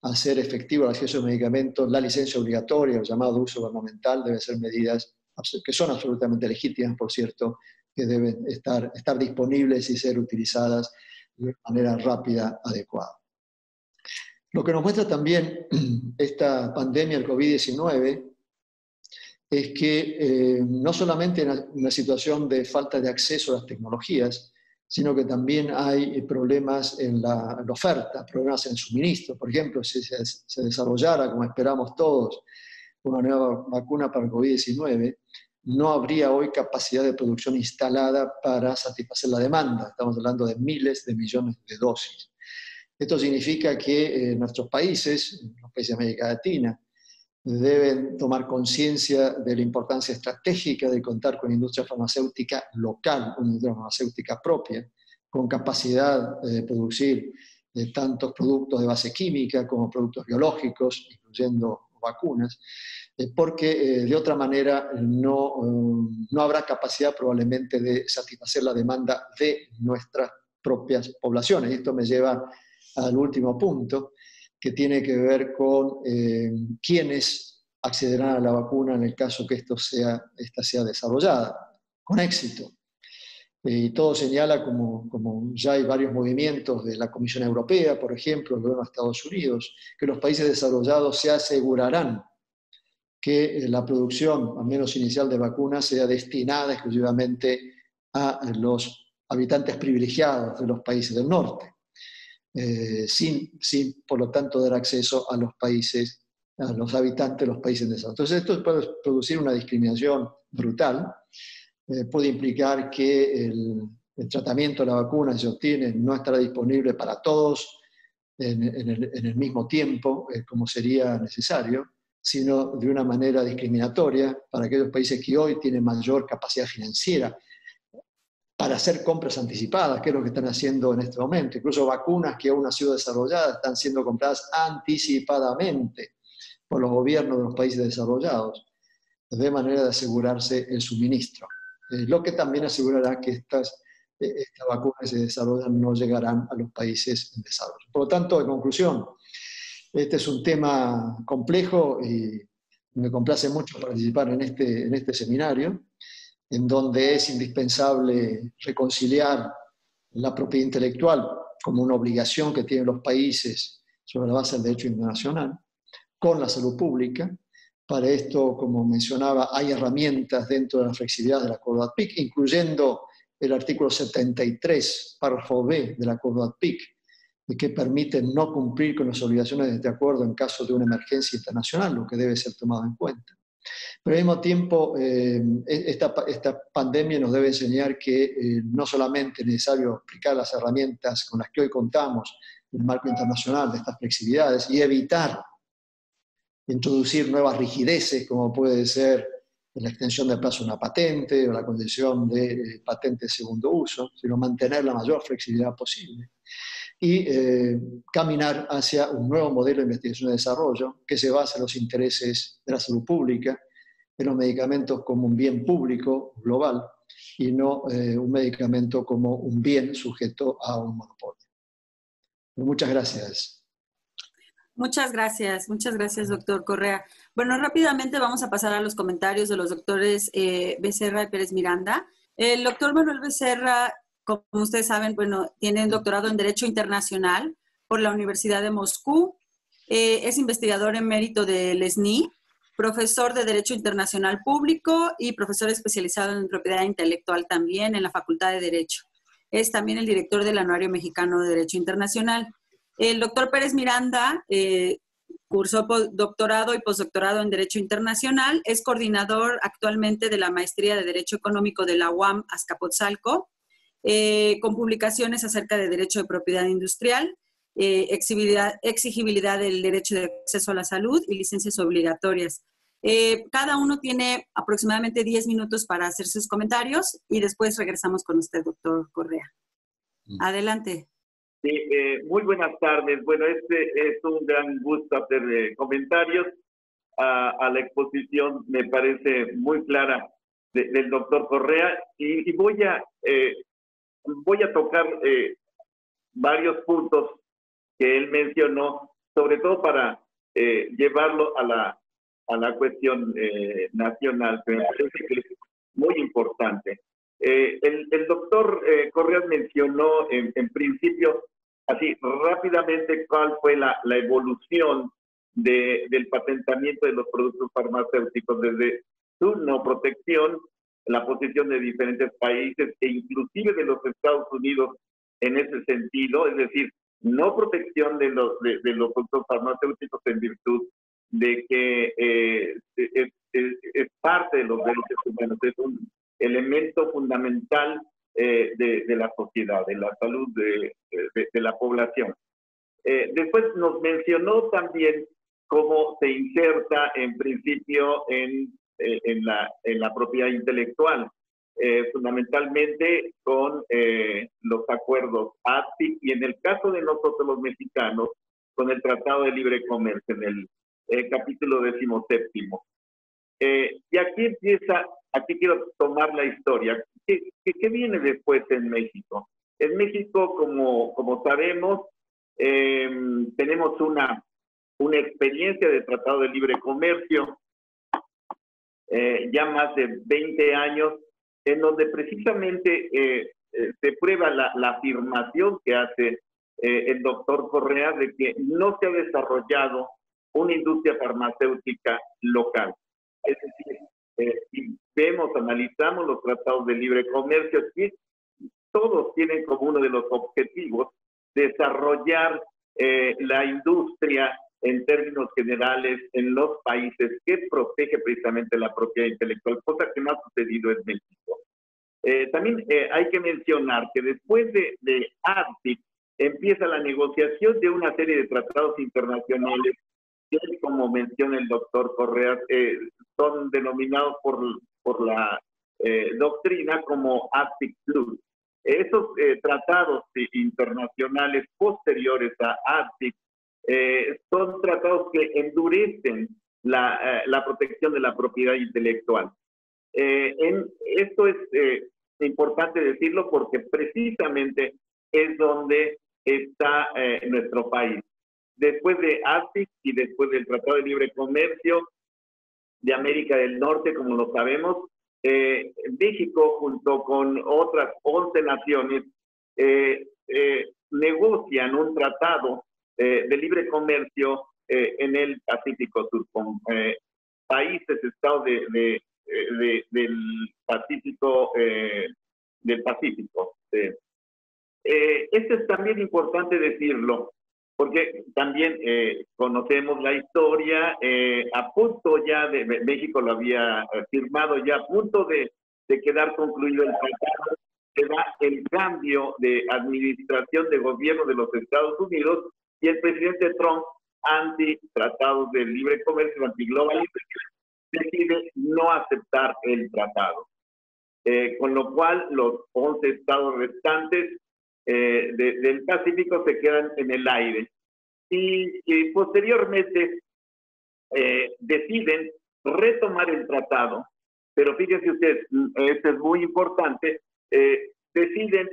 hacer efectivo el acceso a medicamentos, la licencia obligatoria, el llamado uso gubernamental, deben ser medidas que son absolutamente legítimas, por cierto, que deben estar disponibles y ser utilizadas de manera rápida, adecuada. Lo que nos muestra también esta pandemia, el COVID-19, es que no solamente en una situación de falta de acceso a las tecnologías, sino que también hay problemas en la oferta, problemas en el suministro. Por ejemplo, si se desarrollara, como esperamos todos, una nueva vacuna para el COVID-19, no habría hoy capacidad de producción instalada para satisfacer la demanda. Estamos hablando de miles de millones de dosis. Esto significa que nuestros países, los países de América Latina, deben tomar conciencia de la importancia estratégica de contar con industria farmacéutica local, una industria farmacéutica propia, con capacidad de producir tantos productos de base química como productos biológicos, incluyendo vacunas, porque de otra manera no habrá capacidad probablemente de satisfacer la demanda de nuestras propias poblaciones. Y esto me lleva al último punto, que tiene que ver con quiénes accederán a la vacuna en el caso que esta sea desarrollada con éxito. Y todo señala, como ya hay varios movimientos de la Comisión Europea, por ejemplo, el gobierno de Estados Unidos, que los países desarrollados se asegurarán que la producción, al menos inicial, de vacunas sea destinada exclusivamente a los habitantes privilegiados de los países del norte, sin, por lo tanto, dar acceso a los países, a los habitantes de los países en desarrollo. Entonces, esto puede producir una discriminación brutal, puede implicar que el tratamiento de la vacuna que se obtiene no estará disponible para todos en el mismo tiempo, como sería necesario, sino de una manera discriminatoria para aquellos países que hoy tienen mayor capacidad financiera para hacer compras anticipadas, que es lo que están haciendo en este momento. Incluso vacunas que aún no han sido desarrolladas están siendo compradas anticipadamente por los gobiernos de los países desarrollados, de manera de asegurarse el suministro. Lo que también asegurará que estas vacunas que se desarrollan no llegarán a los países en desarrollo. Por lo tanto, en conclusión, este es un tema complejo y me complace mucho participar en este seminario, en donde es indispensable reconciliar la propiedad intelectual como una obligación que tienen los países sobre la base del derecho internacional, con la salud pública. Para esto, como mencionaba, hay herramientas dentro de la flexibilidad del Acuerdo ADPIC, incluyendo el artículo 73, párrafo B del Acuerdo ADPIC, que permite no cumplir con las obligaciones de este acuerdo en caso de una emergencia internacional, lo que debe ser tomado en cuenta. Pero al mismo tiempo, esta pandemia nos debe enseñar que no solamente es necesario aplicar las herramientas con las que hoy contamos en el marco internacional de estas flexibilidades y evitar introducir nuevas rigideces, como puede ser la extensión del plazo de una patente o la concesión de patente de segundo uso, sino mantener la mayor flexibilidad posible y caminar hacia un nuevo modelo de investigación y desarrollo que se base en los intereses de la salud pública, en los medicamentos como un bien público global y no un medicamento como un bien sujeto a un monopolio. Muchas gracias. Muchas gracias, doctor Correa. Bueno, rápidamente vamos a pasar a los comentarios de los doctores Becerra y Pérez Miranda. El doctor Manuel Becerra, como ustedes saben, bueno, tiene un doctorado en Derecho Internacional por la Universidad de Moscú, es investigador emérito del SNI, profesor de Derecho Internacional Público y profesor especializado en propiedad intelectual también en la Facultad de Derecho. Es también el director del Anuario Mexicano de Derecho Internacional. El doctor Pérez Miranda cursó doctorado y postdoctorado en Derecho Internacional, es coordinador actualmente de la Maestría de Derecho Económico de la UAM Azcapotzalco, con publicaciones acerca de Derecho de Propiedad Industrial, exigibilidad del derecho de acceso a la salud y licencias obligatorias. Cada uno tiene aproximadamente 10 minutos para hacer sus comentarios y después regresamos con usted, doctor Correa. Adelante. Sí, muy buenas tardes. Bueno, es un gran gusto hacer comentarios a la exposición, me parece muy clara, del doctor Correa, y voy a tocar varios puntos que él mencionó, sobre todo para llevarlo a la cuestión nacional, pero me parece que es muy importante. El doctor Correa mencionó en principio, así rápidamente, cuál fue la evolución del patentamiento de los productos farmacéuticos desde su no protección, la posición de diferentes países e inclusive de los Estados Unidos en ese sentido, es decir, no protección de los productos farmacéuticos en virtud de que es parte de los derechos humanos, es un elemento fundamental de la sociedad, de la salud de la población. Después nos mencionó también cómo se inserta en principio en la propiedad intelectual, fundamentalmente con los acuerdos ADPIC y en el caso de nosotros los mexicanos, con el Tratado de Libre Comercio en el capítulo 17. Y aquí quiero tomar la historia. ¿Qué viene después en México? En México, como sabemos, tenemos una experiencia de Tratado de Libre Comercio, ya más de 20 años, en donde precisamente se prueba la afirmación que hace el doctor Correa de que no se ha desarrollado una industria farmacéutica local. Es decir, si vemos, analizamos los tratados de libre comercio, sí, todos tienen como uno de los objetivos desarrollar la industria en términos generales en los países que protege precisamente la propiedad intelectual, cosa que no ha sucedido en México. También hay que mencionar que después de ARCIP empieza la negociación de una serie de tratados internacionales que, como menciona el doctor Correa, son denominados por la doctrina como ARCIP Plus. Esos tratados internacionales posteriores a ARCIP son tratados que endurecen la protección de la propiedad intelectual. Esto es importante decirlo porque precisamente es donde está nuestro país. Después de ARCIP y después del Tratado de Libre Comercio de América del Norte, como lo sabemos, México junto con otras 11 naciones negocian un tratado de libre comercio en el Pacífico Sur, con países, estados del Pacífico. Esto es también importante decirlo, porque también conocemos la historia, a punto ya de México lo había firmado, ya a punto de quedar concluido el tratado, se da el cambio de administración de gobierno de los Estados Unidos y el presidente Trump, anti-tratados de libre comercio, anti-globalización, decide no aceptar el tratado. Con lo cual, los 11 estados restantes del Pacífico se quedan en el aire. Y posteriormente deciden retomar el tratado, pero fíjense ustedes, esto es muy importante, deciden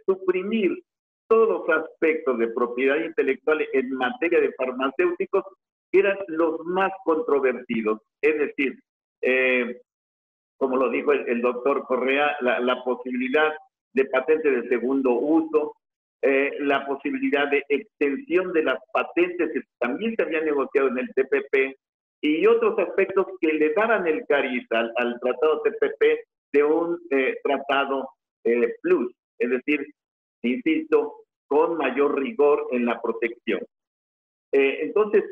suprimir todos los aspectos de propiedad intelectual en materia de farmacéuticos que eran los más controvertidos. Es decir, como lo dijo el doctor Correa, la posibilidad de patente de segundo uso, la posibilidad de extensión de las patentes que también se habían negociado en el TPP y otros aspectos que le daban el cariz al tratado TPP de un tratado plus, es decir, insisto, con mayor rigor en la protección. Entonces,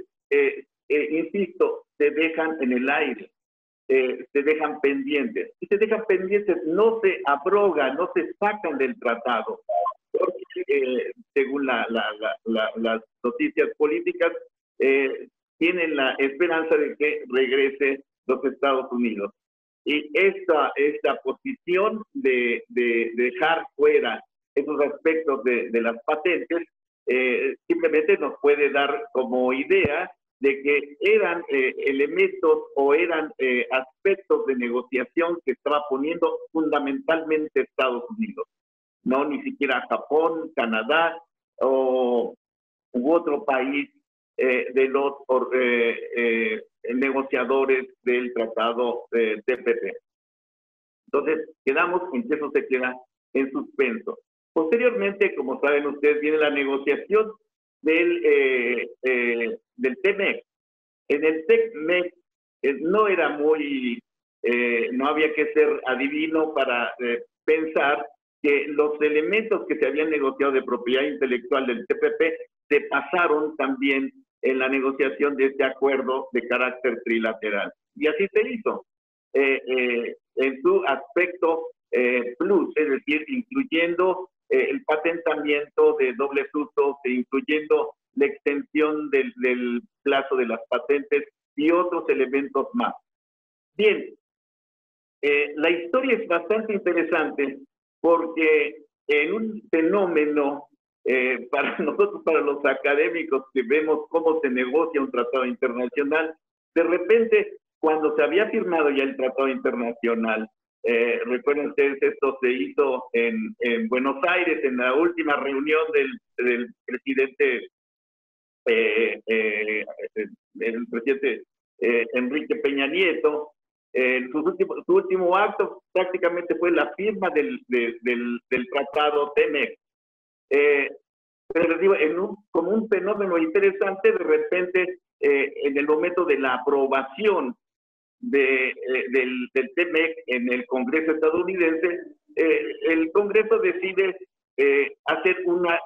insisto, se dejan en el aire, se dejan pendientes. Y se dejan pendientes, no se abrogan, no se sacan del tratado. Porque, según las noticias políticas, tienen la esperanza de que regrese los Estados Unidos. Y esta posición de dejar fuera esos aspectos de las patentes simplemente nos puede dar como idea de que eran elementos o eran aspectos de negociación que estaba poniendo fundamentalmente Estados Unidos, no ni siquiera Japón, Canadá u otro país de los negociadores del tratado TPP. Entonces, quedamos en que eso se queda en suspenso. Posteriormente, como saben ustedes, viene la negociación del TEMEC. En el TEMEC no era muy, no había que ser adivino para pensar que los elementos que se habían negociado de propiedad intelectual del TPP se pasaron también en la negociación de este acuerdo de carácter trilateral. Y así se hizo. En su aspecto plus, es decir, incluyendo el patentamiento de dobles usos, incluyendo la extensión del plazo de las patentes y otros elementos más. Bien, la historia es bastante interesante porque en un fenómeno, para nosotros, para los académicos que vemos cómo se negocia un tratado internacional, de repente, cuando se había firmado ya el tratado internacional, recuerden ustedes, esto se hizo en Buenos Aires, en la última reunión del presidente, Enrique Peña Nieto. Su último acto prácticamente fue la firma del tratado TEMEC. Pero les digo, como un fenómeno interesante, de repente, en el momento de la aprobación del TMEC en el Congreso estadounidense, el Congreso decide hacer una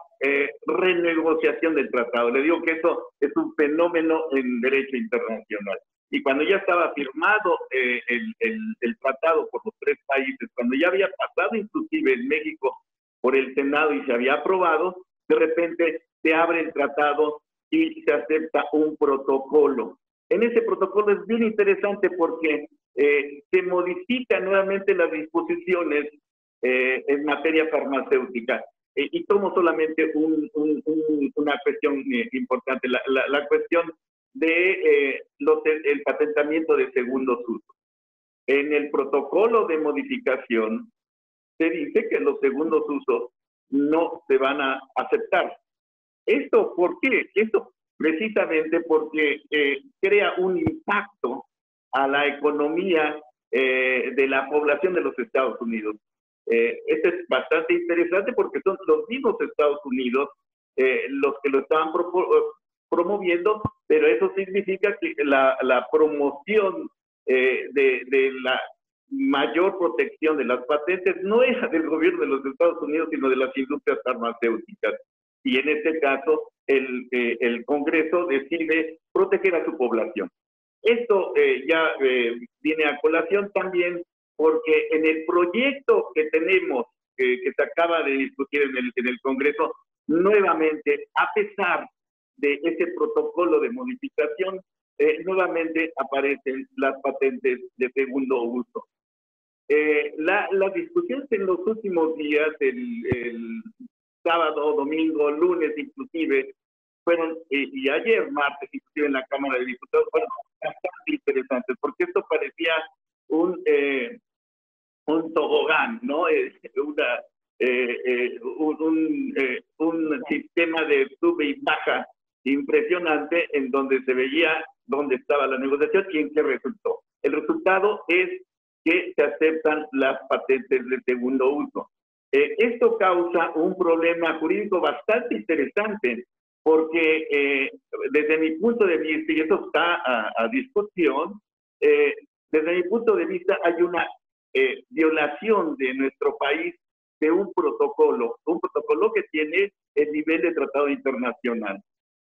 renegociación del tratado. Le digo que eso es un fenómeno en derecho internacional. Y cuando ya estaba firmado el tratado por los tres países, cuando ya había pasado inclusive en México por el Senado y se había aprobado, de repente se abre el tratado y se acepta un protocolo. En ese protocolo es bien interesante porque se modifican nuevamente las disposiciones en materia farmacéutica. Y tomo solamente una cuestión importante, la cuestión de el patentamiento de segundos usos. En el protocolo de modificación se dice que los segundos usos no se van a aceptar. ¿Esto por qué? Esto precisamente porque crea un impacto a la economía de la población de los Estados Unidos. Esto es bastante interesante porque son los mismos Estados Unidos los que lo estaban promoviendo, pero eso significa que la promoción de la mayor protección de las patentes no era del gobierno de los Estados Unidos, sino de las industrias farmacéuticas. Y en este caso, el Congreso decide proteger a su población. Esto ya viene a colación también porque en el proyecto que tenemos, que se acaba de discutir en el Congreso, nuevamente, a pesar de ese protocolo de modificación, nuevamente aparecen las patentes de segundo uso. Las discusiones en los últimos días, el sábado, domingo, lunes inclusive, fueron, y ayer martes inclusive en la Cámara de Diputados, fueron bastante interesantes, porque esto parecía un tobogán, ¿no? Un sistema de sube y baja impresionante en donde se veía dónde estaba la negociación y en qué resultó. El resultado es que se aceptan las patentes de segundo uso. Esto causa un problema jurídico bastante interesante porque desde mi punto de vista, y eso está a discusión, desde mi punto de vista hay una violación de nuestro país de un protocolo que tiene el nivel de tratado internacional.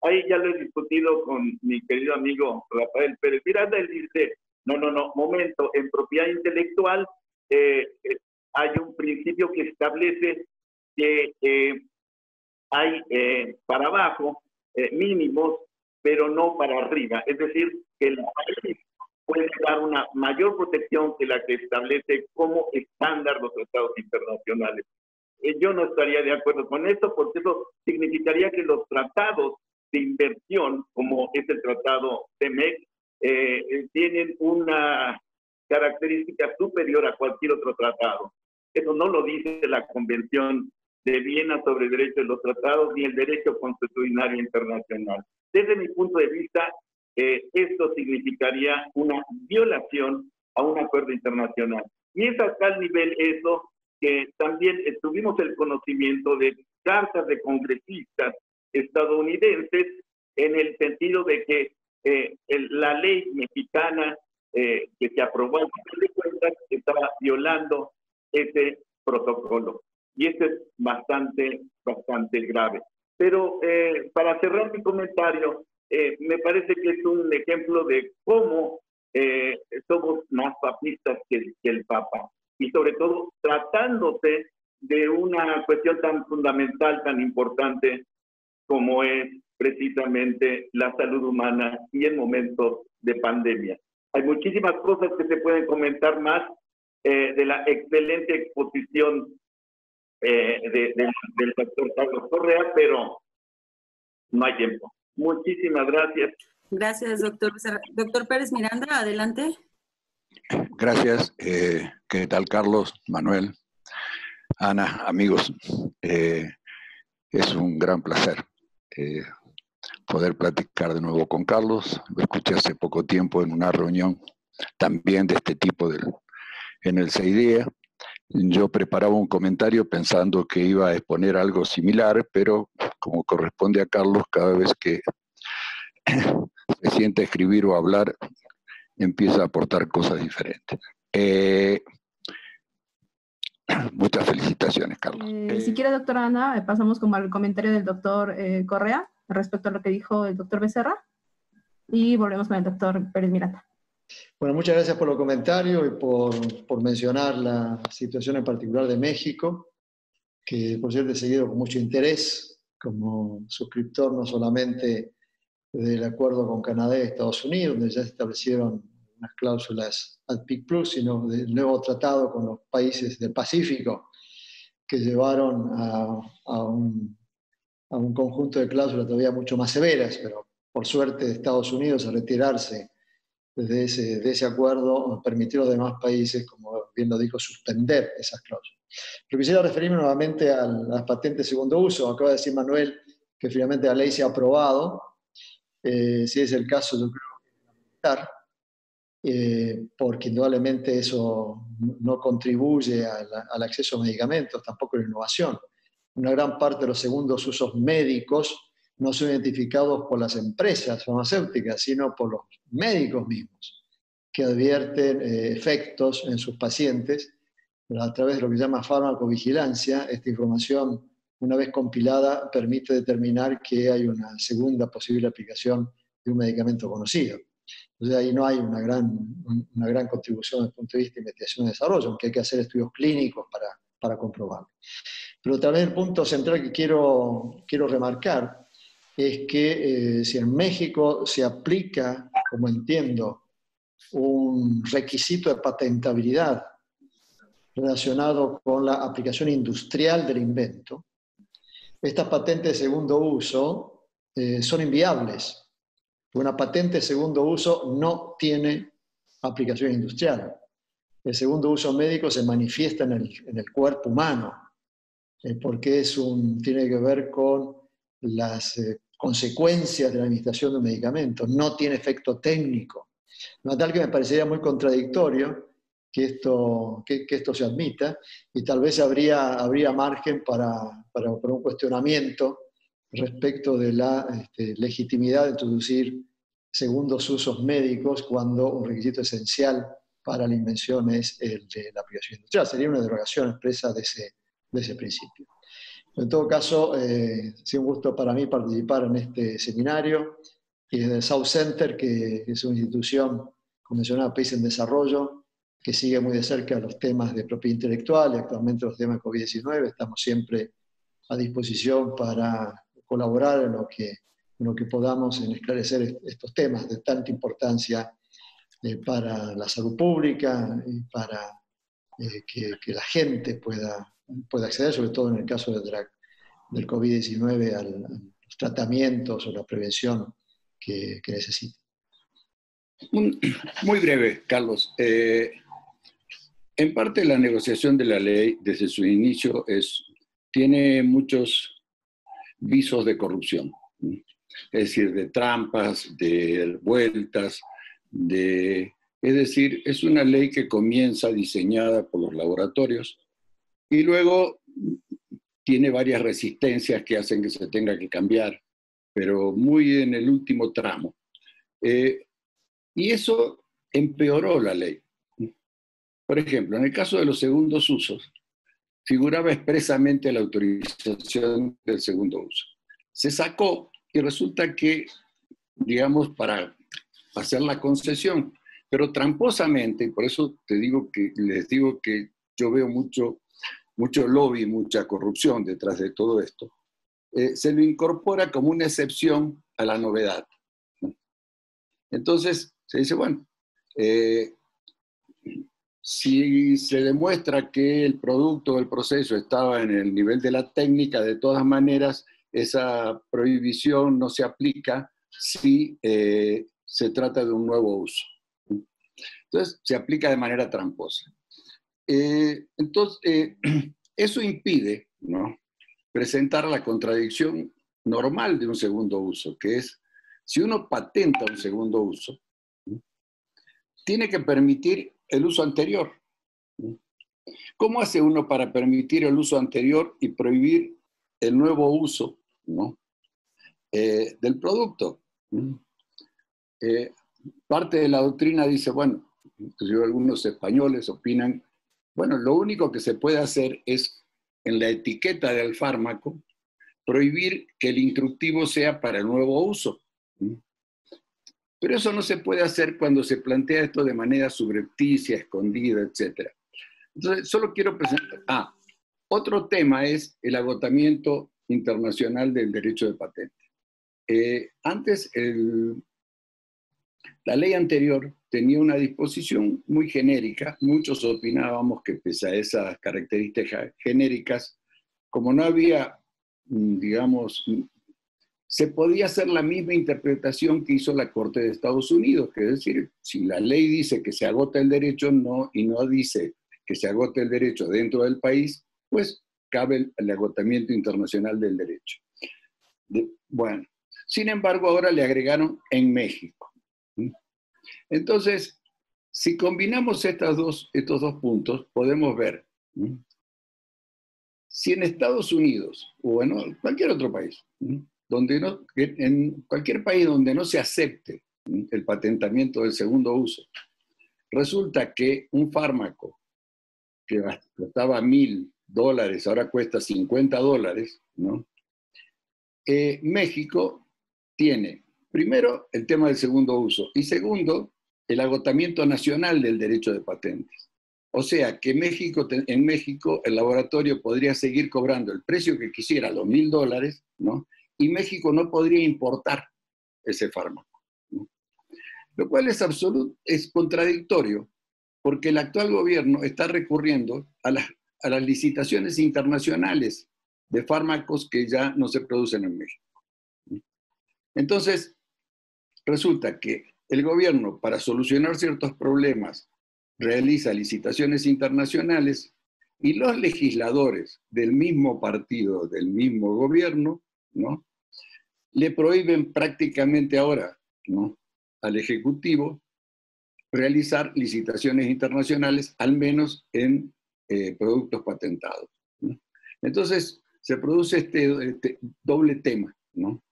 Ahí ya lo he discutido con mi querido amigo Rafael Pérez Miranda. Él dice, no, momento, en propiedad intelectual hay un principio que establece que hay para abajo mínimos, pero no para arriba. Es decir, que el país puede dar una mayor protección que la que establece como estándar los tratados internacionales. Yo no estaría de acuerdo con esto porque eso significaría que los tratados de inversión, como es el tratado TMEC, tienen una característica superior a cualquier otro tratado. Eso no lo dice la Convención de Viena sobre el derecho de los tratados ni el derecho consuetudinario internacional. Desde mi punto de vista, esto significaría una violación a un acuerdo internacional. Y es a tal nivel eso que también tuvimos el conocimiento de cartas de congresistas estadounidenses en el sentido de que la ley mexicana que se aprobó en final de cuentas estaba violando ese protocolo. Y eso es bastante grave. Pero para cerrar mi comentario, me parece que es un ejemplo de cómo somos más papistas que el Papa. Y sobre todo tratándose de una cuestión tan fundamental, tan importante como es precisamente la salud humana y en momentos de pandemia. Hay muchísimas cosas que se pueden comentar más de la excelente exposición del doctor Carlos Correa, pero no hay tiempo. Muchísimas gracias. Gracias, doctor. Doctor Pérez Miranda, adelante. Gracias. ¿Qué tal, Carlos, Manuel, Ana, amigos? Es un gran placer poder platicar de nuevo con Carlos. Lo escuché hace poco tiempo en una reunión también de este tipo en el CIDEA. Yo preparaba un comentario pensando que iba a exponer algo similar, pero como corresponde a Carlos, cada vez que se sienta a escribir o hablar, empieza a aportar cosas diferentes. Muchas felicitaciones, Carlos. Si quiere, doctora Ana, pasamos como al comentario del doctor Correa respecto a lo que dijo el doctor Becerra y volvemos con el doctor Pérez Miranda. Bueno, muchas gracias por los comentarios y por mencionar la situación en particular de México, que por cierto he seguido con mucho interés como suscriptor no solamente del acuerdo con Canadá y Estados Unidos, donde ya se establecieron unas cláusulas al PIC Plus, sino del nuevo tratado con los países del Pacífico, que llevaron a un conjunto de cláusulas todavía mucho más severas, pero por suerte de Estados Unidos a retirarse de ese acuerdo, permitió a los demás países, como bien lo dijo, suspender esas cláusulas. Pero quisiera referirme nuevamente a las patentes de segundo uso. Acaba de decir Manuel que finalmente la ley se ha aprobado. Si es el caso, yo creo que es fundamental, porque indudablemente eso no contribuye al acceso a medicamentos, tampoco a la innovación. Una gran parte de los segundos usos médicos no son identificados por las empresas farmacéuticas, sino por los médicos mismos, que advierten efectos en sus pacientes a través de lo que se llama farmacovigilancia. Esta información, una vez compilada, permite determinar que hay una segunda posible aplicación de un medicamento conocido. Entonces ahí no hay una gran contribución desde el punto de vista de investigación y desarrollo, aunque hay que hacer estudios clínicos para comprobarlo. Pero también el punto central que quiero remarcar es que si en México se aplica, como entiendo, un requisito de patentabilidad relacionado con la aplicación industrial del invento, estas patentes de segundo uso son inviables. Una patente de segundo uso no tiene aplicación industrial. El segundo uso médico se manifiesta en el cuerpo humano, porque tiene que ver con las consecuencias de la administración de un medicamento, no tiene efecto técnico. No tal que me parecería muy contradictorio que esto se admita, y tal vez habría margen para un cuestionamiento respecto de la legitimidad de introducir segundos usos médicos cuando un requisito esencial para la invención es el de la aplicación industrial. Sería una derogación expresa de ese principio. En todo caso, ha sido un gusto para mí participar en este seminario y desde el South Center, que es una institución convencionada País en Desarrollo, que sigue muy de cerca los temas de propiedad intelectual y actualmente los temas de COVID-19. Estamos siempre a disposición para colaborar en lo que podamos en esclarecer estos temas de tanta importancia para la salud pública y para que la gente pueda acceder, sobre todo en el caso del COVID-19, a los tratamientos o la prevención que necesite. Muy breve, Carlos. En parte la negociación de la ley desde su inicio tiene muchos visos de corrupción, es decir, de trampas, de vueltas, es decir, es una ley que comienza diseñada por los laboratorios y luego tiene varias resistencias que hacen que se tenga que cambiar, pero muy en el último tramo. Y eso empeoró la ley. Por ejemplo, en el caso de los segundos usos, figuraba expresamente la autorización del segundo uso. Se sacó y resulta que, digamos, para hacer la concesión, pero tramposamente, y por eso les digo que yo veo mucho lobby, mucha corrupción detrás de todo esto, se lo incorpora como una excepción a la novedad. Entonces, se dice, bueno, si se demuestra que el producto o el proceso estaba en el nivel de la técnica, de todas maneras, esa prohibición no se aplica si se trata de un nuevo uso. Entonces, se aplica de manera tramposa. Entonces, eso impide, ¿no?, presentar la contradicción normal de un segundo uso, que es, si uno patenta un segundo uso, tiene que permitir el uso anterior. ¿Cómo hace uno para permitir el uso anterior y prohibir el nuevo uso, ¿no?, del producto? parte de la doctrina dice, bueno, inclusive algunos españoles opinan, bueno, lo único que se puede hacer es, en la etiqueta del fármaco, prohibir que el instructivo sea para el nuevo uso. Pero eso no se puede hacer cuando se plantea esto de manera subrepticia, escondida, etc. Entonces, solo quiero presentar... otro tema es el agotamiento internacional del derecho de patente. Antes, la ley anterior tenía una disposición muy genérica. Muchos opinábamos que pese a esas características genéricas, como no había, digamos, se podía hacer la misma interpretación que hizo la Corte de Estados Unidos, que es decir, si la ley dice que se agota el derecho y no dice que se agote el derecho dentro del país, pues cabe el agotamiento internacional del derecho. Bueno, sin embargo, ahora le agregaron en México. Entonces, si combinamos estos dos puntos, podemos ver si en Estados Unidos o en cualquier otro país, en cualquier país donde no se acepte el patentamiento del segundo uso, resulta que un fármaco que costaba $1,000, ahora cuesta $50, ¿no? México tiene, primero, el tema del segundo uso, y segundo, el agotamiento nacional del derecho de patentes. O sea, que en México el laboratorio podría seguir cobrando el precio que quisiera, los $1,000, ¿no? Y México no podría importar ese fármaco, ¿no? Lo cual es contradictorio, porque el actual gobierno está recurriendo a las licitaciones internacionales de fármacos que ya no se producen en México. Entonces, resulta que el gobierno, para solucionar ciertos problemas, realiza licitaciones internacionales y los legisladores del mismo partido, del mismo gobierno, ¿no?, le prohíben prácticamente ahora, ¿no?, al Ejecutivo realizar licitaciones internacionales, al menos en productos patentados, ¿no? Entonces, se produce este doble tema, ¿no?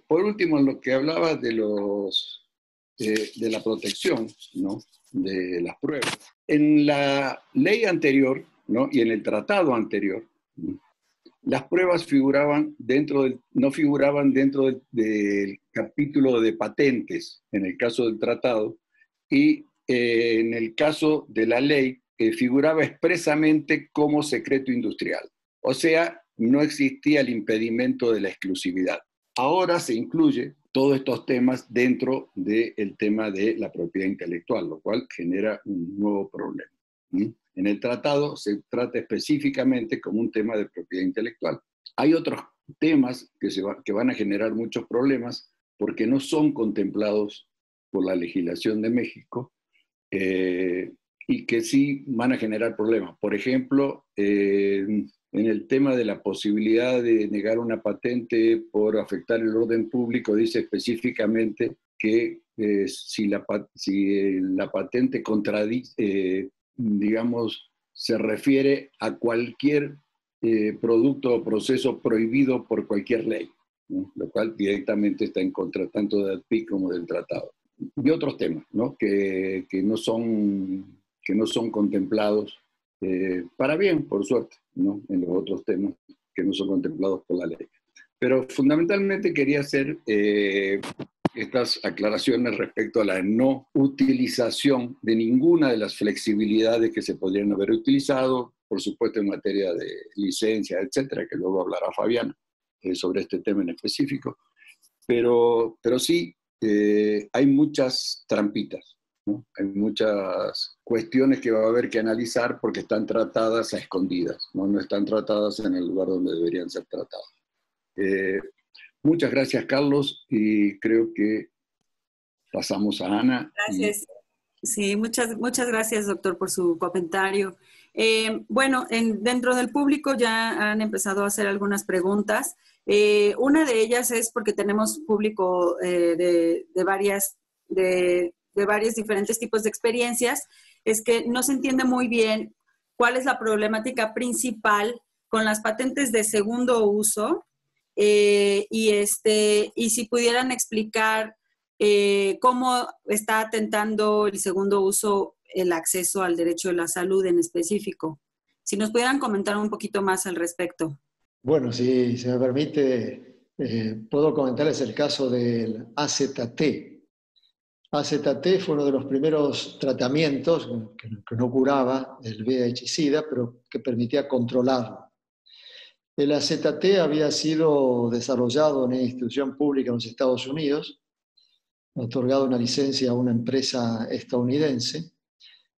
Por último, en lo que hablaba de la protección, ¿no?, de las pruebas. En la ley anterior, ¿no?, y en el tratado anterior, ¿no?, las pruebas no figuraban dentro del capítulo de patentes, en el caso del tratado, y en el caso de la ley figuraba expresamente como secreto industrial. O sea, no existía el impedimento de la exclusividad. Ahora se incluye todos estos temas dentro del tema de la propiedad intelectual, lo cual genera un nuevo problema. En el tratado se trata específicamente como un tema de propiedad intelectual. Hay otros temas que van a generar muchos problemas porque no son contemplados por la legislación de México y que sí van a generar problemas. Por ejemplo, en el tema de la posibilidad de negar una patente por afectar el orden público, dice específicamente que si la patente digamos, se refiere a cualquier producto o proceso prohibido por cualquier ley, ¿no?, lo cual directamente está en contra tanto del PIC como del tratado. Y otros temas, ¿no?, que no son contemplados, para bien, por suerte, ¿no?, en los otros temas que no son contemplados por la ley. Pero fundamentalmente quería hacer estas aclaraciones respecto a la no utilización de ninguna de las flexibilidades que se podrían haber utilizado, por supuesto en materia de licencia, etcétera, que luego hablará Fabiana sobre este tema en específico. Pero sí, hay muchas trampitas, ¿no? Hay muchas cuestiones que va a haber que analizar porque están tratadas a escondidas, no están tratadas en el lugar donde deberían ser tratadas. Muchas gracias, Carlos, y creo que pasamos a Ana. Gracias. Sí, muchas gracias, doctor, por su comentario. Bueno, dentro del público ya han empezado a hacer algunas preguntas. Una de ellas es porque tenemos público de varios diferentes tipos de experiencias, es que no se entiende muy bien cuál es la problemática principal con las patentes de segundo uso y si pudieran explicar cómo está atentando el segundo uso el acceso al derecho de la salud en específico. Si nos pudieran comentar un poquito más al respecto. Bueno, si se me permite, puedo comentarles el caso del AZT. AZT fue uno de los primeros tratamientos que no curaba el VIH-Sida, pero que permitía controlarlo. El AZT había sido desarrollado en una institución pública en los Estados Unidos, otorgado una licencia a una empresa estadounidense,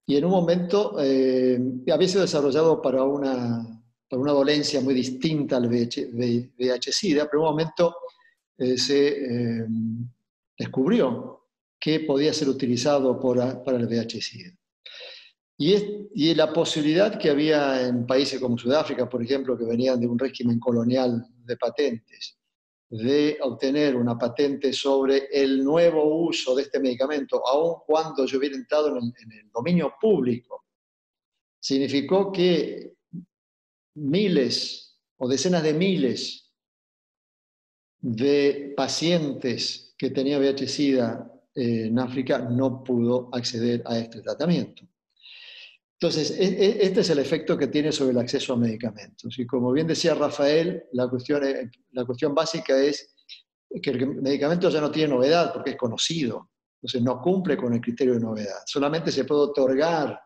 y en un momento había sido desarrollado para una dolencia muy distinta al VIH-Sida, pero en un momento se descubrió que podía ser utilizado para el VIH-Sida. Y la posibilidad que había en países como Sudáfrica, por ejemplo, que venían de un régimen colonial de patentes, de obtener una patente sobre el nuevo uso de este medicamento, aun cuando yo hubiera entrado en el dominio público, significó que miles o decenas de miles de pacientes que tenían VIH-Sida en África no pudo acceder a este tratamiento. Entonces, este es el efecto que tiene sobre el acceso a medicamentos. Y como bien decía Rafael, la cuestión básica es que el medicamento ya no tiene novedad porque es conocido. Entonces, no cumple con el criterio de novedad. Solamente se puede otorgar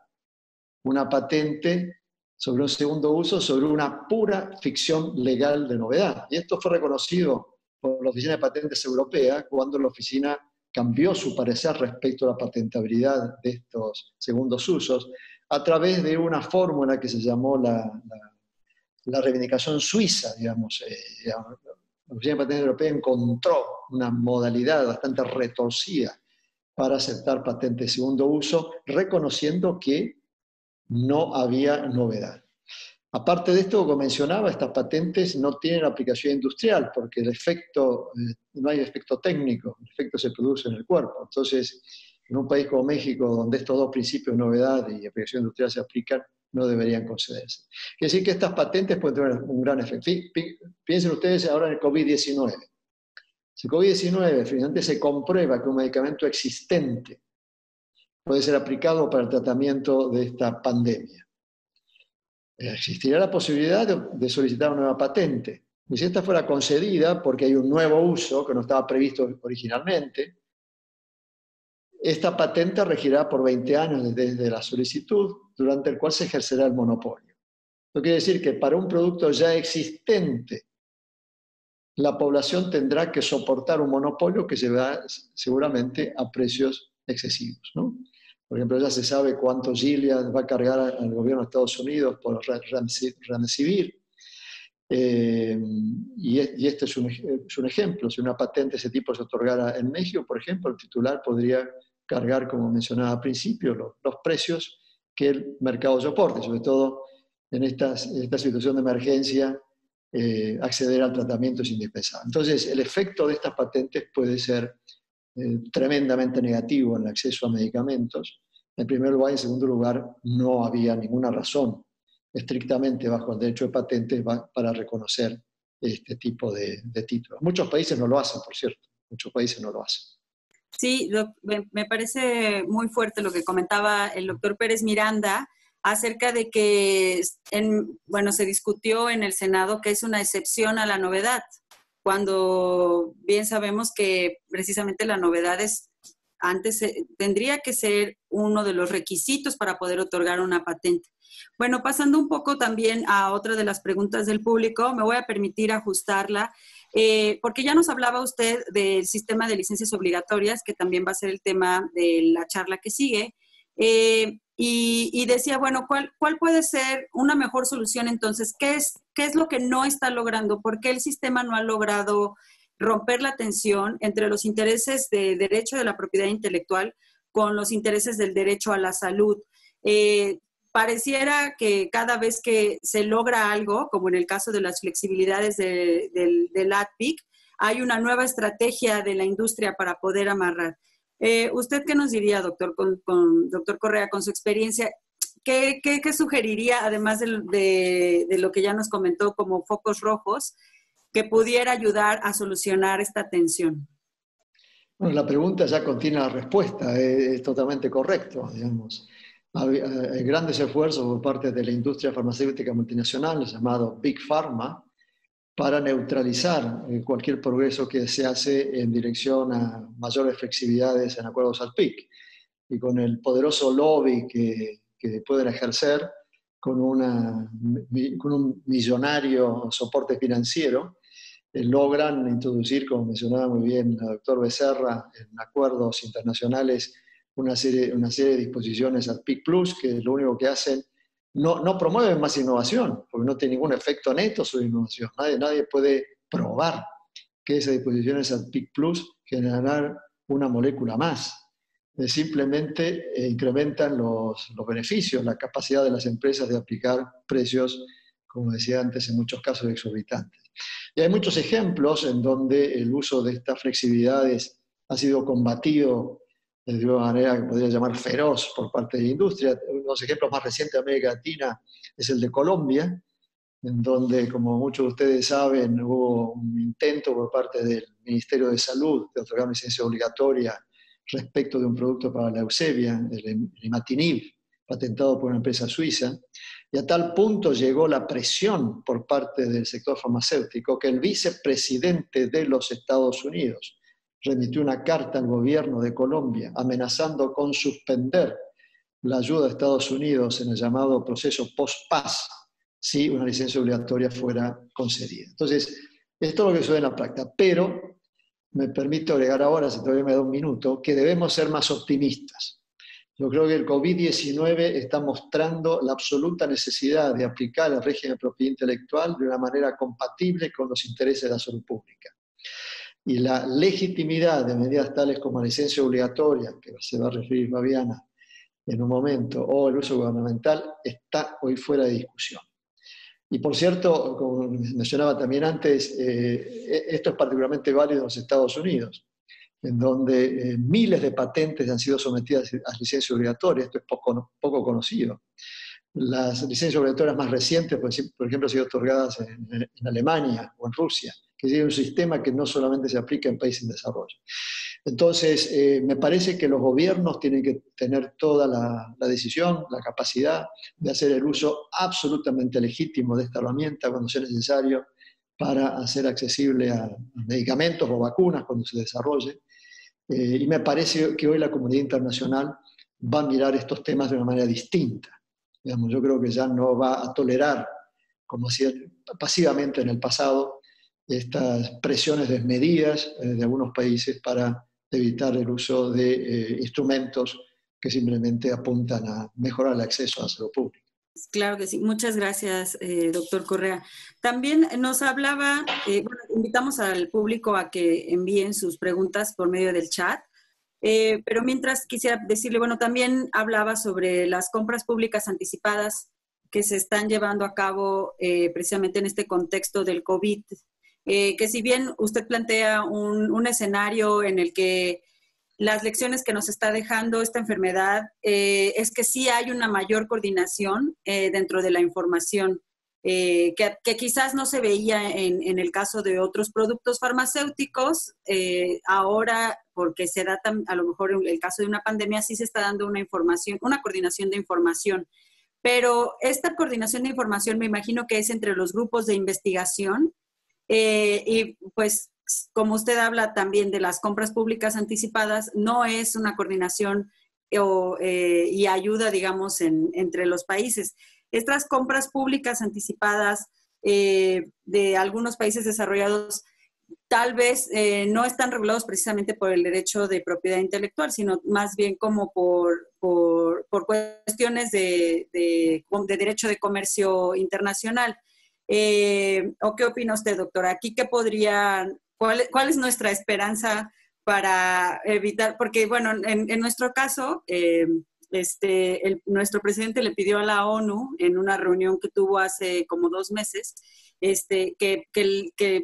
una patente sobre un segundo uso, sobre una pura ficción legal de novedad. Y esto fue reconocido por la Oficina de Patentes Europea cuando la oficina cambió su parecer respecto a la patentabilidad de estos segundos usos a través de una fórmula que se llamó la reivindicación suiza, digamos. La Oficina de Patentes Europea encontró una modalidad bastante retorcida para aceptar patentes de segundo uso, reconociendo que no había novedad. Aparte de esto, como mencionaba, estas patentes no tienen aplicación industrial porque el efecto, no hay efecto técnico, el efecto se produce en el cuerpo. Entonces, en un país como México, donde estos dos principios, novedad y aplicación industrial, se aplican, no deberían concederse. Quiere decir que estas patentes pueden tener un gran efecto. Piensen ustedes ahora en el COVID-19. Si el COVID-19 finalmente se comprueba que un medicamento existente puede ser aplicado para el tratamiento de esta pandemia, existiría la posibilidad de solicitar una nueva patente. Y si esta fuera concedida porque hay un nuevo uso que no estaba previsto originalmente, esta patente regirá por 20 años desde la solicitud, durante el cual se ejercerá el monopolio. Esto quiere decir que para un producto ya existente, la población tendrá que soportar un monopolio que se va seguramente a precios excesivos, ¿no? Por ejemplo, ya se sabe cuánto Gilead va a cargar al gobierno de Estados Unidos por Remdesivir. Y este es un ejemplo. Si una patente de ese tipo se otorgara en México, por ejemplo, el titular podría cargar, como mencionaba al principio, los precios que el mercado soporte, sobre todo en esta situación de emergencia. Acceder al tratamiento es indispensable. Entonces, el efecto de estas patentes puede ser tremendamente negativo en el acceso a medicamentos. En primer lugar, y en segundo lugar, no había ninguna razón estrictamente bajo el derecho de patentes para reconocer este tipo de títulos. Muchos países no lo hacen, por cierto. Muchos países no lo hacen. Sí, me parece muy fuerte lo que comentaba el doctor Pérez Miranda acerca de que, se discutió en el Senado que es una excepción a la novedad, cuando bien sabemos que precisamente la novedad tendría que ser uno de los requisitos para poder otorgar una patente. Bueno, pasando un poco también a otra de las preguntas del público, me voy a permitir ajustarla, porque ya nos hablaba usted del sistema de licencias obligatorias, que también va a ser el tema de la charla que sigue, y decía, bueno, ¿cuál puede ser una mejor solución entonces? ¿Qué es lo que no está logrando? ¿Por qué el sistema no ha logrado romper la tensión entre los intereses de derecho de la propiedad intelectual con los intereses del derecho a la salud? Pareciera que cada vez que se logra algo, como en el caso de las flexibilidades del ADPIC, hay una nueva estrategia de la industria para poder amarrar. ¿Usted qué nos diría, doctor Correa, con su experiencia? ¿Qué sugeriría, además de lo que ya nos comentó como focos rojos, que pudiera ayudar a solucionar esta tensión? Bueno, la pregunta ya contiene la respuesta, es totalmente correcto, digamos. Hay grandes esfuerzos por parte de la industria farmacéutica multinacional, llamado Big Pharma, para neutralizar cualquier progreso que se hace en dirección a mayores flexibilidades en acuerdos al PIC. Y con el poderoso lobby que pueden ejercer, con un millonario soporte financiero, logran introducir, como mencionaba muy bien el doctor Becerra, en acuerdos internacionales una serie de disposiciones al PIC Plus, que lo único que hacen, no promueven más innovación, porque no tiene ningún efecto neto sobre innovación. Nadie puede probar que esas disposiciones al PIC Plus generarán una molécula más. Simplemente incrementan los beneficios, la capacidad de las empresas de aplicar precios, como decía antes, en muchos casos exorbitantes. Y hay muchos ejemplos en donde el uso de estas flexibilidades ha sido combatido de una manera que podría llamar feroz por parte de la industria. Uno de los ejemplos más recientes de América Latina es el de Colombia, en donde, como muchos de ustedes saben, hubo un intento por parte del Ministerio de Salud de otorgar una licencia obligatoria respecto de un producto para la leucemia, el imatinib, patentado por una empresa suiza, y a tal punto llegó la presión por parte del sector farmacéutico que el vicepresidente de los Estados Unidos remitió una carta al gobierno de Colombia amenazando con suspender la ayuda de Estados Unidos en el llamado proceso post-paz si una licencia obligatoria fuera concedida. Entonces, esto es lo que sucede en la práctica, pero me permito agregar ahora, si todavía me da un minuto, que debemos ser más optimistas. Yo creo que el COVID-19 está mostrando la absoluta necesidad de aplicar el régimen de propiedad intelectual de una manera compatible con los intereses de la salud pública. Y la legitimidad de medidas tales como la licencia obligatoria, que se va a referir Fabiana en un momento, o el uso gubernamental, está hoy fuera de discusión. Y por cierto, como mencionaba también antes, esto es particularmente válido en los Estados Unidos, en donde miles de patentes han sido sometidas a licencia obligatoria. Esto es poco conocido. Las licencias obligatorias más recientes, por ejemplo, han sido otorgadas en Alemania o en Rusia, que tiene un sistema que no solamente se aplica en países en desarrollo. Entonces, me parece que los gobiernos tienen que tener toda la decisión, la capacidad de hacer el uso absolutamente legítimo de esta herramienta cuando sea necesario para hacer accesible a medicamentos o vacunas cuando se desarrolle. Y me parece que hoy la comunidad internacional va a mirar estos temas de una manera distinta. Digamos, yo creo que ya no va a tolerar, como hacía pasivamente en el pasado, estas presiones desmedidas de algunos países para evitar el uso de instrumentos que simplemente apuntan a mejorar el acceso a la salud pública. Claro que sí. Muchas gracias, doctor Correa. También nos hablaba, bueno, invitamos al público a que envíen sus preguntas por medio del chat, pero mientras quisiera decirle, bueno, también hablaba sobre las compras públicas anticipadas que se están llevando a cabo precisamente en este contexto del COVID, que si bien usted plantea un escenario en el que las lecciones que nos está dejando esta enfermedad es que sí hay una mayor coordinación dentro de la información, que quizás no se veía en el caso de otros productos farmacéuticos. Ahora, porque se da a lo mejor en el caso de una pandemia, sí se está dando una coordinación de información. Pero esta coordinación de información me imagino que es entre los grupos de investigación y pues como usted habla también de las compras públicas anticipadas, no es una coordinación y ayuda, digamos, entre los países. Estas compras públicas anticipadas de algunos países desarrollados tal vez no están regulados precisamente por el derecho de propiedad intelectual, sino más bien como por cuestiones de derecho de comercio internacional. ¿O qué opina usted, doctora? Aquí, ¿cuál es nuestra esperanza para evitar? Porque, bueno, en nuestro caso, nuestro presidente le pidió a la ONU, en una reunión que tuvo hace como 2 meses, que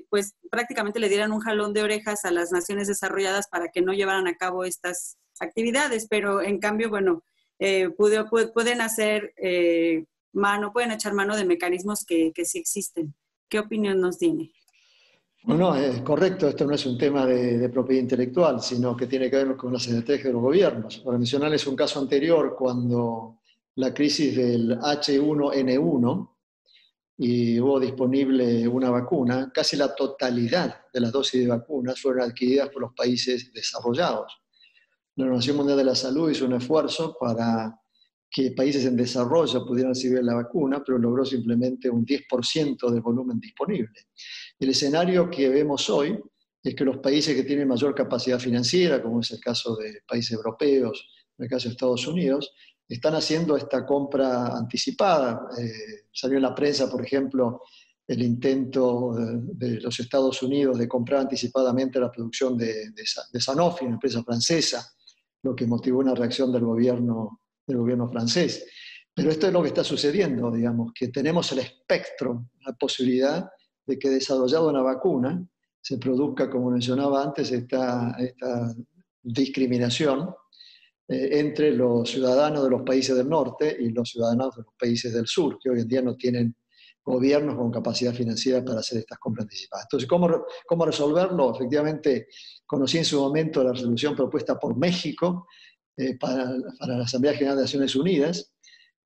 pues prácticamente le dieran un jalón de orejas a las naciones desarrolladas para que no llevaran a cabo estas actividades, pero en cambio, bueno, pueden hacer pueden echar mano de mecanismos que sí existen. ¿Qué opinión nos tiene? Bueno, es correcto, esto no es un tema de propiedad intelectual, sino que tiene que ver con las estrategias de los gobiernos. Para mencionarles un caso anterior, cuando la crisis del H1N1 y hubo disponible una vacuna, casi la totalidad de las dosis de vacunas fueron adquiridas por los países desarrollados. La Organización Mundial de la Salud hizo un esfuerzo para que países en desarrollo pudieran recibir la vacuna, pero logró simplemente un 10% del volumen disponible. El escenario que vemos hoy es que los países que tienen mayor capacidad financiera, como es el caso de países europeos, en el caso de Estados Unidos, están haciendo esta compra anticipada. Salió en la prensa, por ejemplo, el intento de los Estados Unidos de comprar anticipadamente la producción de Sanofi, una empresa francesa, lo que motivó una reacción del gobierno francés. Pero esto es lo que está sucediendo, digamos, que tenemos el espectro, la posibilidad de que desarrollado una vacuna se produzca, como mencionaba antes, esta discriminación entre los ciudadanos de los países del norte y los ciudadanos de los países del sur, que hoy en día no tienen gobiernos con capacidad financiera para hacer estas compras anticipadas. Entonces, ¿cómo resolverlo? Efectivamente, conocí en su momento la resolución propuesta por México para la Asamblea General de Naciones Unidas,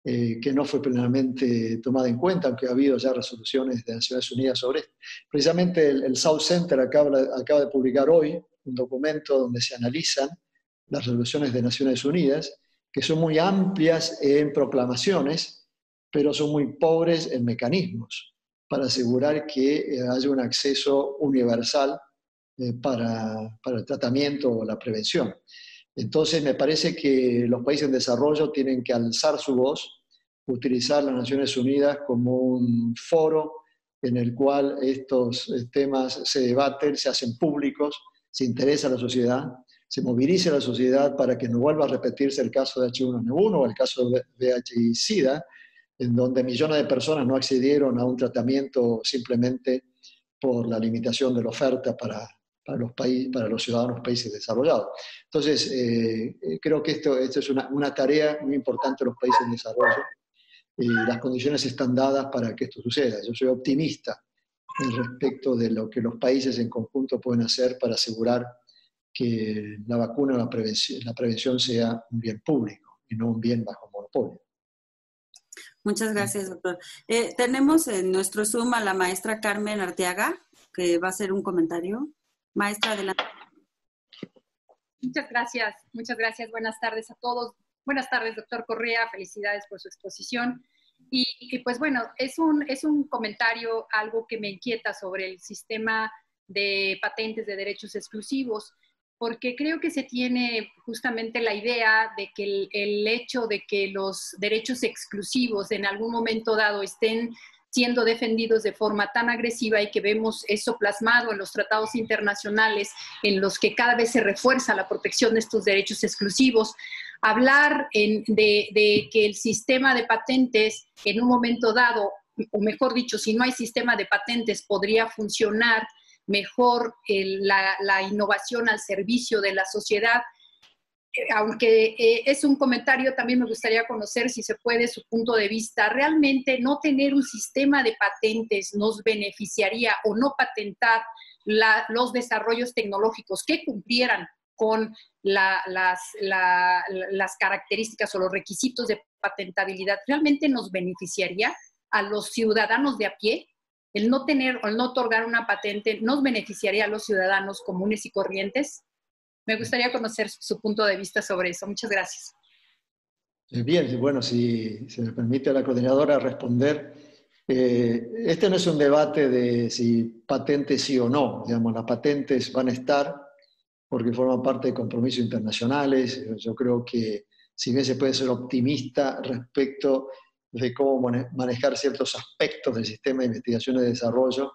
que no fue plenamente tomada en cuenta, aunque ha habido ya resoluciones de Naciones Unidas sobre esto. Precisamente el South Center acaba de publicar hoy un documento donde se analizan las resoluciones de Naciones Unidas, que son muy amplias en proclamaciones, pero son muy pobres en mecanismos para asegurar que haya un acceso universal para el tratamiento o la prevención. Entonces, me parece que los países en desarrollo tienen que alzar su voz, utilizar las Naciones Unidas como un foro en el cual estos temas se debaten, se hacen públicos, se interesa a la sociedad, se movilice a la sociedad para que no vuelva a repetirse el caso de H1N1 o el caso de VIH-Sida, en donde millones de personas no accedieron a un tratamiento simplemente por la limitación de la oferta para los ciudadanos de países desarrollados. Entonces, creo que esto es una tarea muy importante de los países en desarrollo y las condiciones están dadas para que esto suceda. Yo soy optimista respecto de lo que los países en conjunto pueden hacer para asegurar que la vacuna o la prevención sea un bien público y no un bien bajo monopolio. Muchas gracias, doctor. Tenemos en nuestro Zoom a la maestra Carmen Arteaga, que va a hacer un comentario. Maestra, adelante. Muchas gracias. Buenas tardes a todos. Buenas tardes, doctor Correa. Felicidades por su exposición. Y pues bueno, es un comentario, algo que me inquieta sobre el sistema de patentes de derechos exclusivos, porque creo que se tiene justamente la idea de que el hecho de que los derechos exclusivos en algún momento dado estén siendo defendidos de forma tan agresiva y que vemos eso plasmado en los tratados internacionales en los que cada vez se refuerza la protección de estos derechos exclusivos. Hablar de que el sistema de patentes en un momento dado, o mejor dicho, si no hay sistema de patentes, podría funcionar mejor la innovación al servicio de la sociedad. Aunque es un comentario, también me gustaría conocer, si se puede, su punto de vista. ¿Realmente no tener un sistema de patentes nos beneficiaría o no patentar los desarrollos tecnológicos que cumplieran con las características o los requisitos de patentabilidad? ¿Realmente nos beneficiaría a los ciudadanos de a pie? El no tener o el no otorgar una patente, ¿nos beneficiaría a los ciudadanos comunes y corrientes? Me gustaría conocer su punto de vista sobre eso. Muchas gracias. Bien, bueno, si se me permite a la coordinadora responder, este no es un debate de si patentes sí o no. Digamos, las patentes van a estar porque forman parte de compromisos internacionales. Yo creo que si bien se puede ser optimista respecto de cómo manejar ciertos aspectos del sistema de investigación y desarrollo,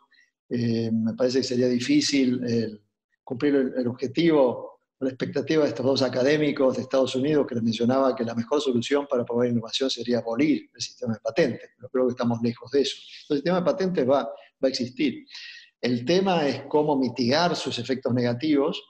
me parece que sería difícil cumplir el objetivo, la expectativa de estos dos académicos de Estados Unidos que les mencionaba que la mejor solución para promover innovación sería abolir el sistema de patentes. Pero creo que estamos lejos de eso. Entonces, el sistema de patentes va a existir. El tema es cómo mitigar sus efectos negativos,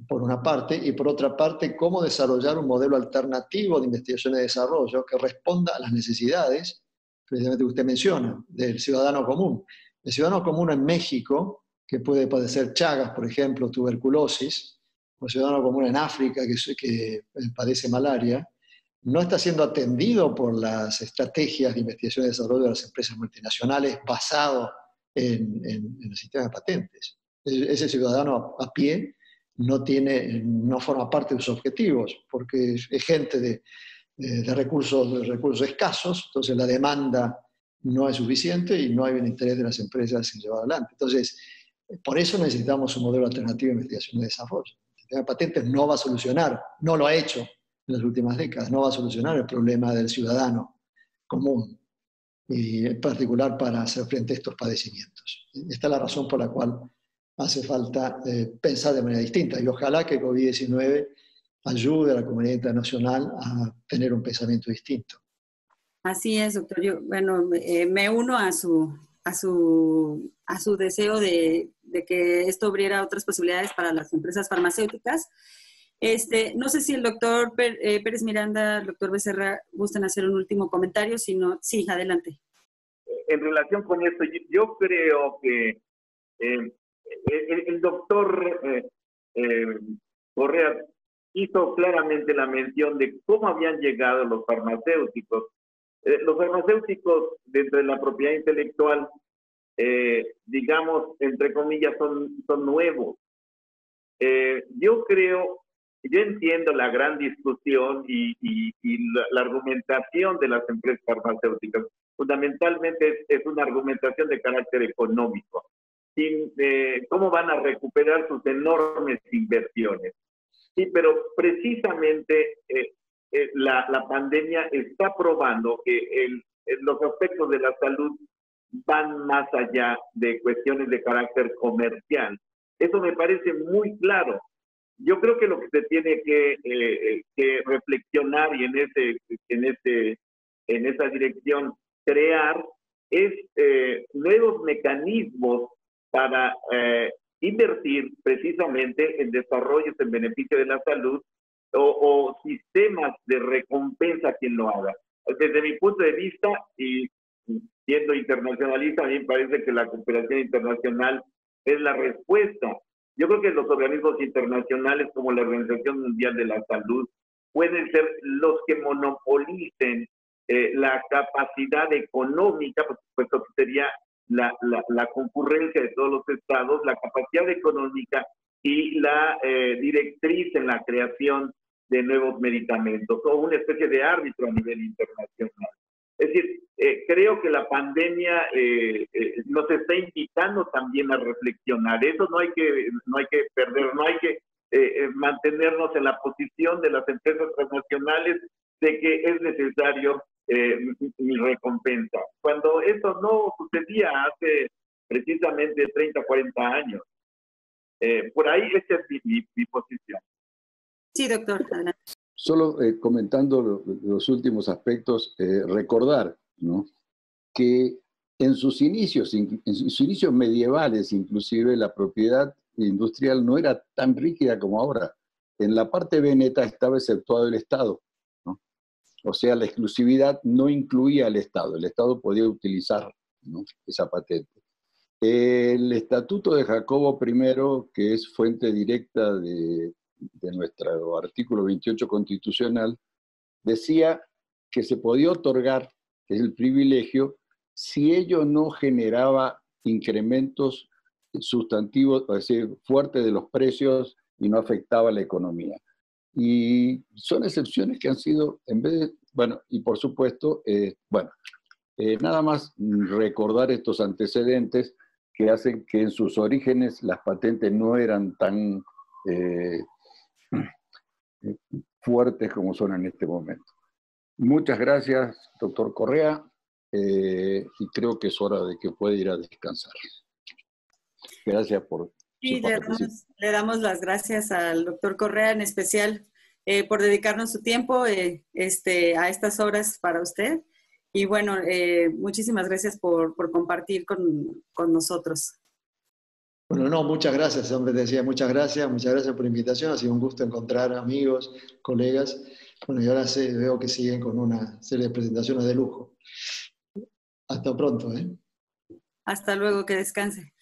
por una parte, y por otra parte, cómo desarrollar un modelo alternativo de investigación y desarrollo que responda a las necesidades, precisamente que usted menciona, del ciudadano común. El ciudadano común en México que puede padecer Chagas, por ejemplo, tuberculosis, o ciudadano común en África que padece malaria, no está siendo atendido por las estrategias de investigación y desarrollo de las empresas multinacionales basado en el sistema de patentes. Ese ciudadano a pie no forma parte de sus objetivos, porque es gente de recursos escasos, entonces la demanda no es suficiente y no hay un interés de las empresas en llevar adelante. Entonces, por eso necesitamos un modelo alternativo de investigación y desarrollo. El sistema de patentes no va a solucionar, no lo ha hecho en las últimas décadas, no va a solucionar el problema del ciudadano común, y en particular para hacer frente a estos padecimientos. Esta es la razón por la cual hace falta pensar de manera distinta, y ojalá que COVID-19 ayude a la comunidad internacional a tener un pensamiento distinto. Así es, doctor. Yo, bueno, me uno a su deseo de que esto abriera otras posibilidades para las empresas farmacéuticas. No sé si el doctor Pérez Miranda, el doctor Becerra, gustan hacer un último comentario. Si no, sí, adelante. En relación con esto, yo creo que el doctor Correa hizo claramente la mención de cómo habían llegado los farmacéuticos. Los farmacéuticos, dentro de la propiedad intelectual, digamos, entre comillas, son nuevos. Yo entiendo la gran discusión y la argumentación de las empresas farmacéuticas. Fundamentalmente es una argumentación de carácter económico. ¿Cómo van a recuperar sus enormes inversiones? Sí, pero precisamente la pandemia está probando que los aspectos de la salud van más allá de cuestiones de carácter comercial. Eso me parece muy claro. Yo creo que lo que se tiene que reflexionar y en esa dirección crear es nuevos mecanismos para invertir precisamente en desarrollos en beneficio de la salud o sistemas de recompensa a quien lo haga. Desde mi punto de vista, y siendo internacionalista, a mí me parece que la cooperación internacional es la respuesta. Yo creo que los organismos internacionales como la Organización Mundial de la Salud pueden ser los que monopolicen la capacidad económica, puesto que sería la concurrencia de todos los estados, la capacidad económica y la directriz en la creación de nuevos medicamentos, o una especie de árbitro a nivel internacional. Es decir, creo que la pandemia nos está invitando también a reflexionar. Eso no hay que perder, no hay que mantenernos en la posición de las empresas transnacionales de que es necesario mi recompensa. Cuando eso no sucedía hace precisamente 30, 40 años. Por ahí esa es mi posición. Sí, doctor. Solo comentando los últimos aspectos, recordar, ¿no?, que en sus inicios medievales, inclusive, la propiedad industrial no era tan rígida como ahora. En la parte veneta estaba exceptuado el Estado, ¿no? O sea, la exclusividad no incluía al Estado. El Estado podía utilizar, ¿no?, esa patente. El Estatuto de Jacobo I, que es fuente directa de nuestro artículo 28 constitucional, decía que se podía otorgar, que es el privilegio, si ello no generaba incrementos sustantivos, es decir, fuertes de los precios y no afectaba la economía. Y son excepciones que han sido, en vez de, bueno, y por supuesto, nada más recordar estos antecedentes que hacen que en sus orígenes las patentes no eran tan fuertes como son en este momento. Muchas gracias, doctor Correa, y creo que es hora de que pueda ir a descansar. Gracias por su participación. Le damos las gracias al doctor Correa, en especial por dedicarnos su tiempo a estas horas para usted. Y bueno, muchísimas gracias por compartir con nosotros. Bueno, no, muchas gracias, hombre, te decía, muchas gracias por la invitación, ha sido un gusto encontrar amigos, colegas. Bueno, y ahora veo que siguen con una serie de presentaciones de lujo. Hasta pronto, ¿eh? Hasta luego, que descanse.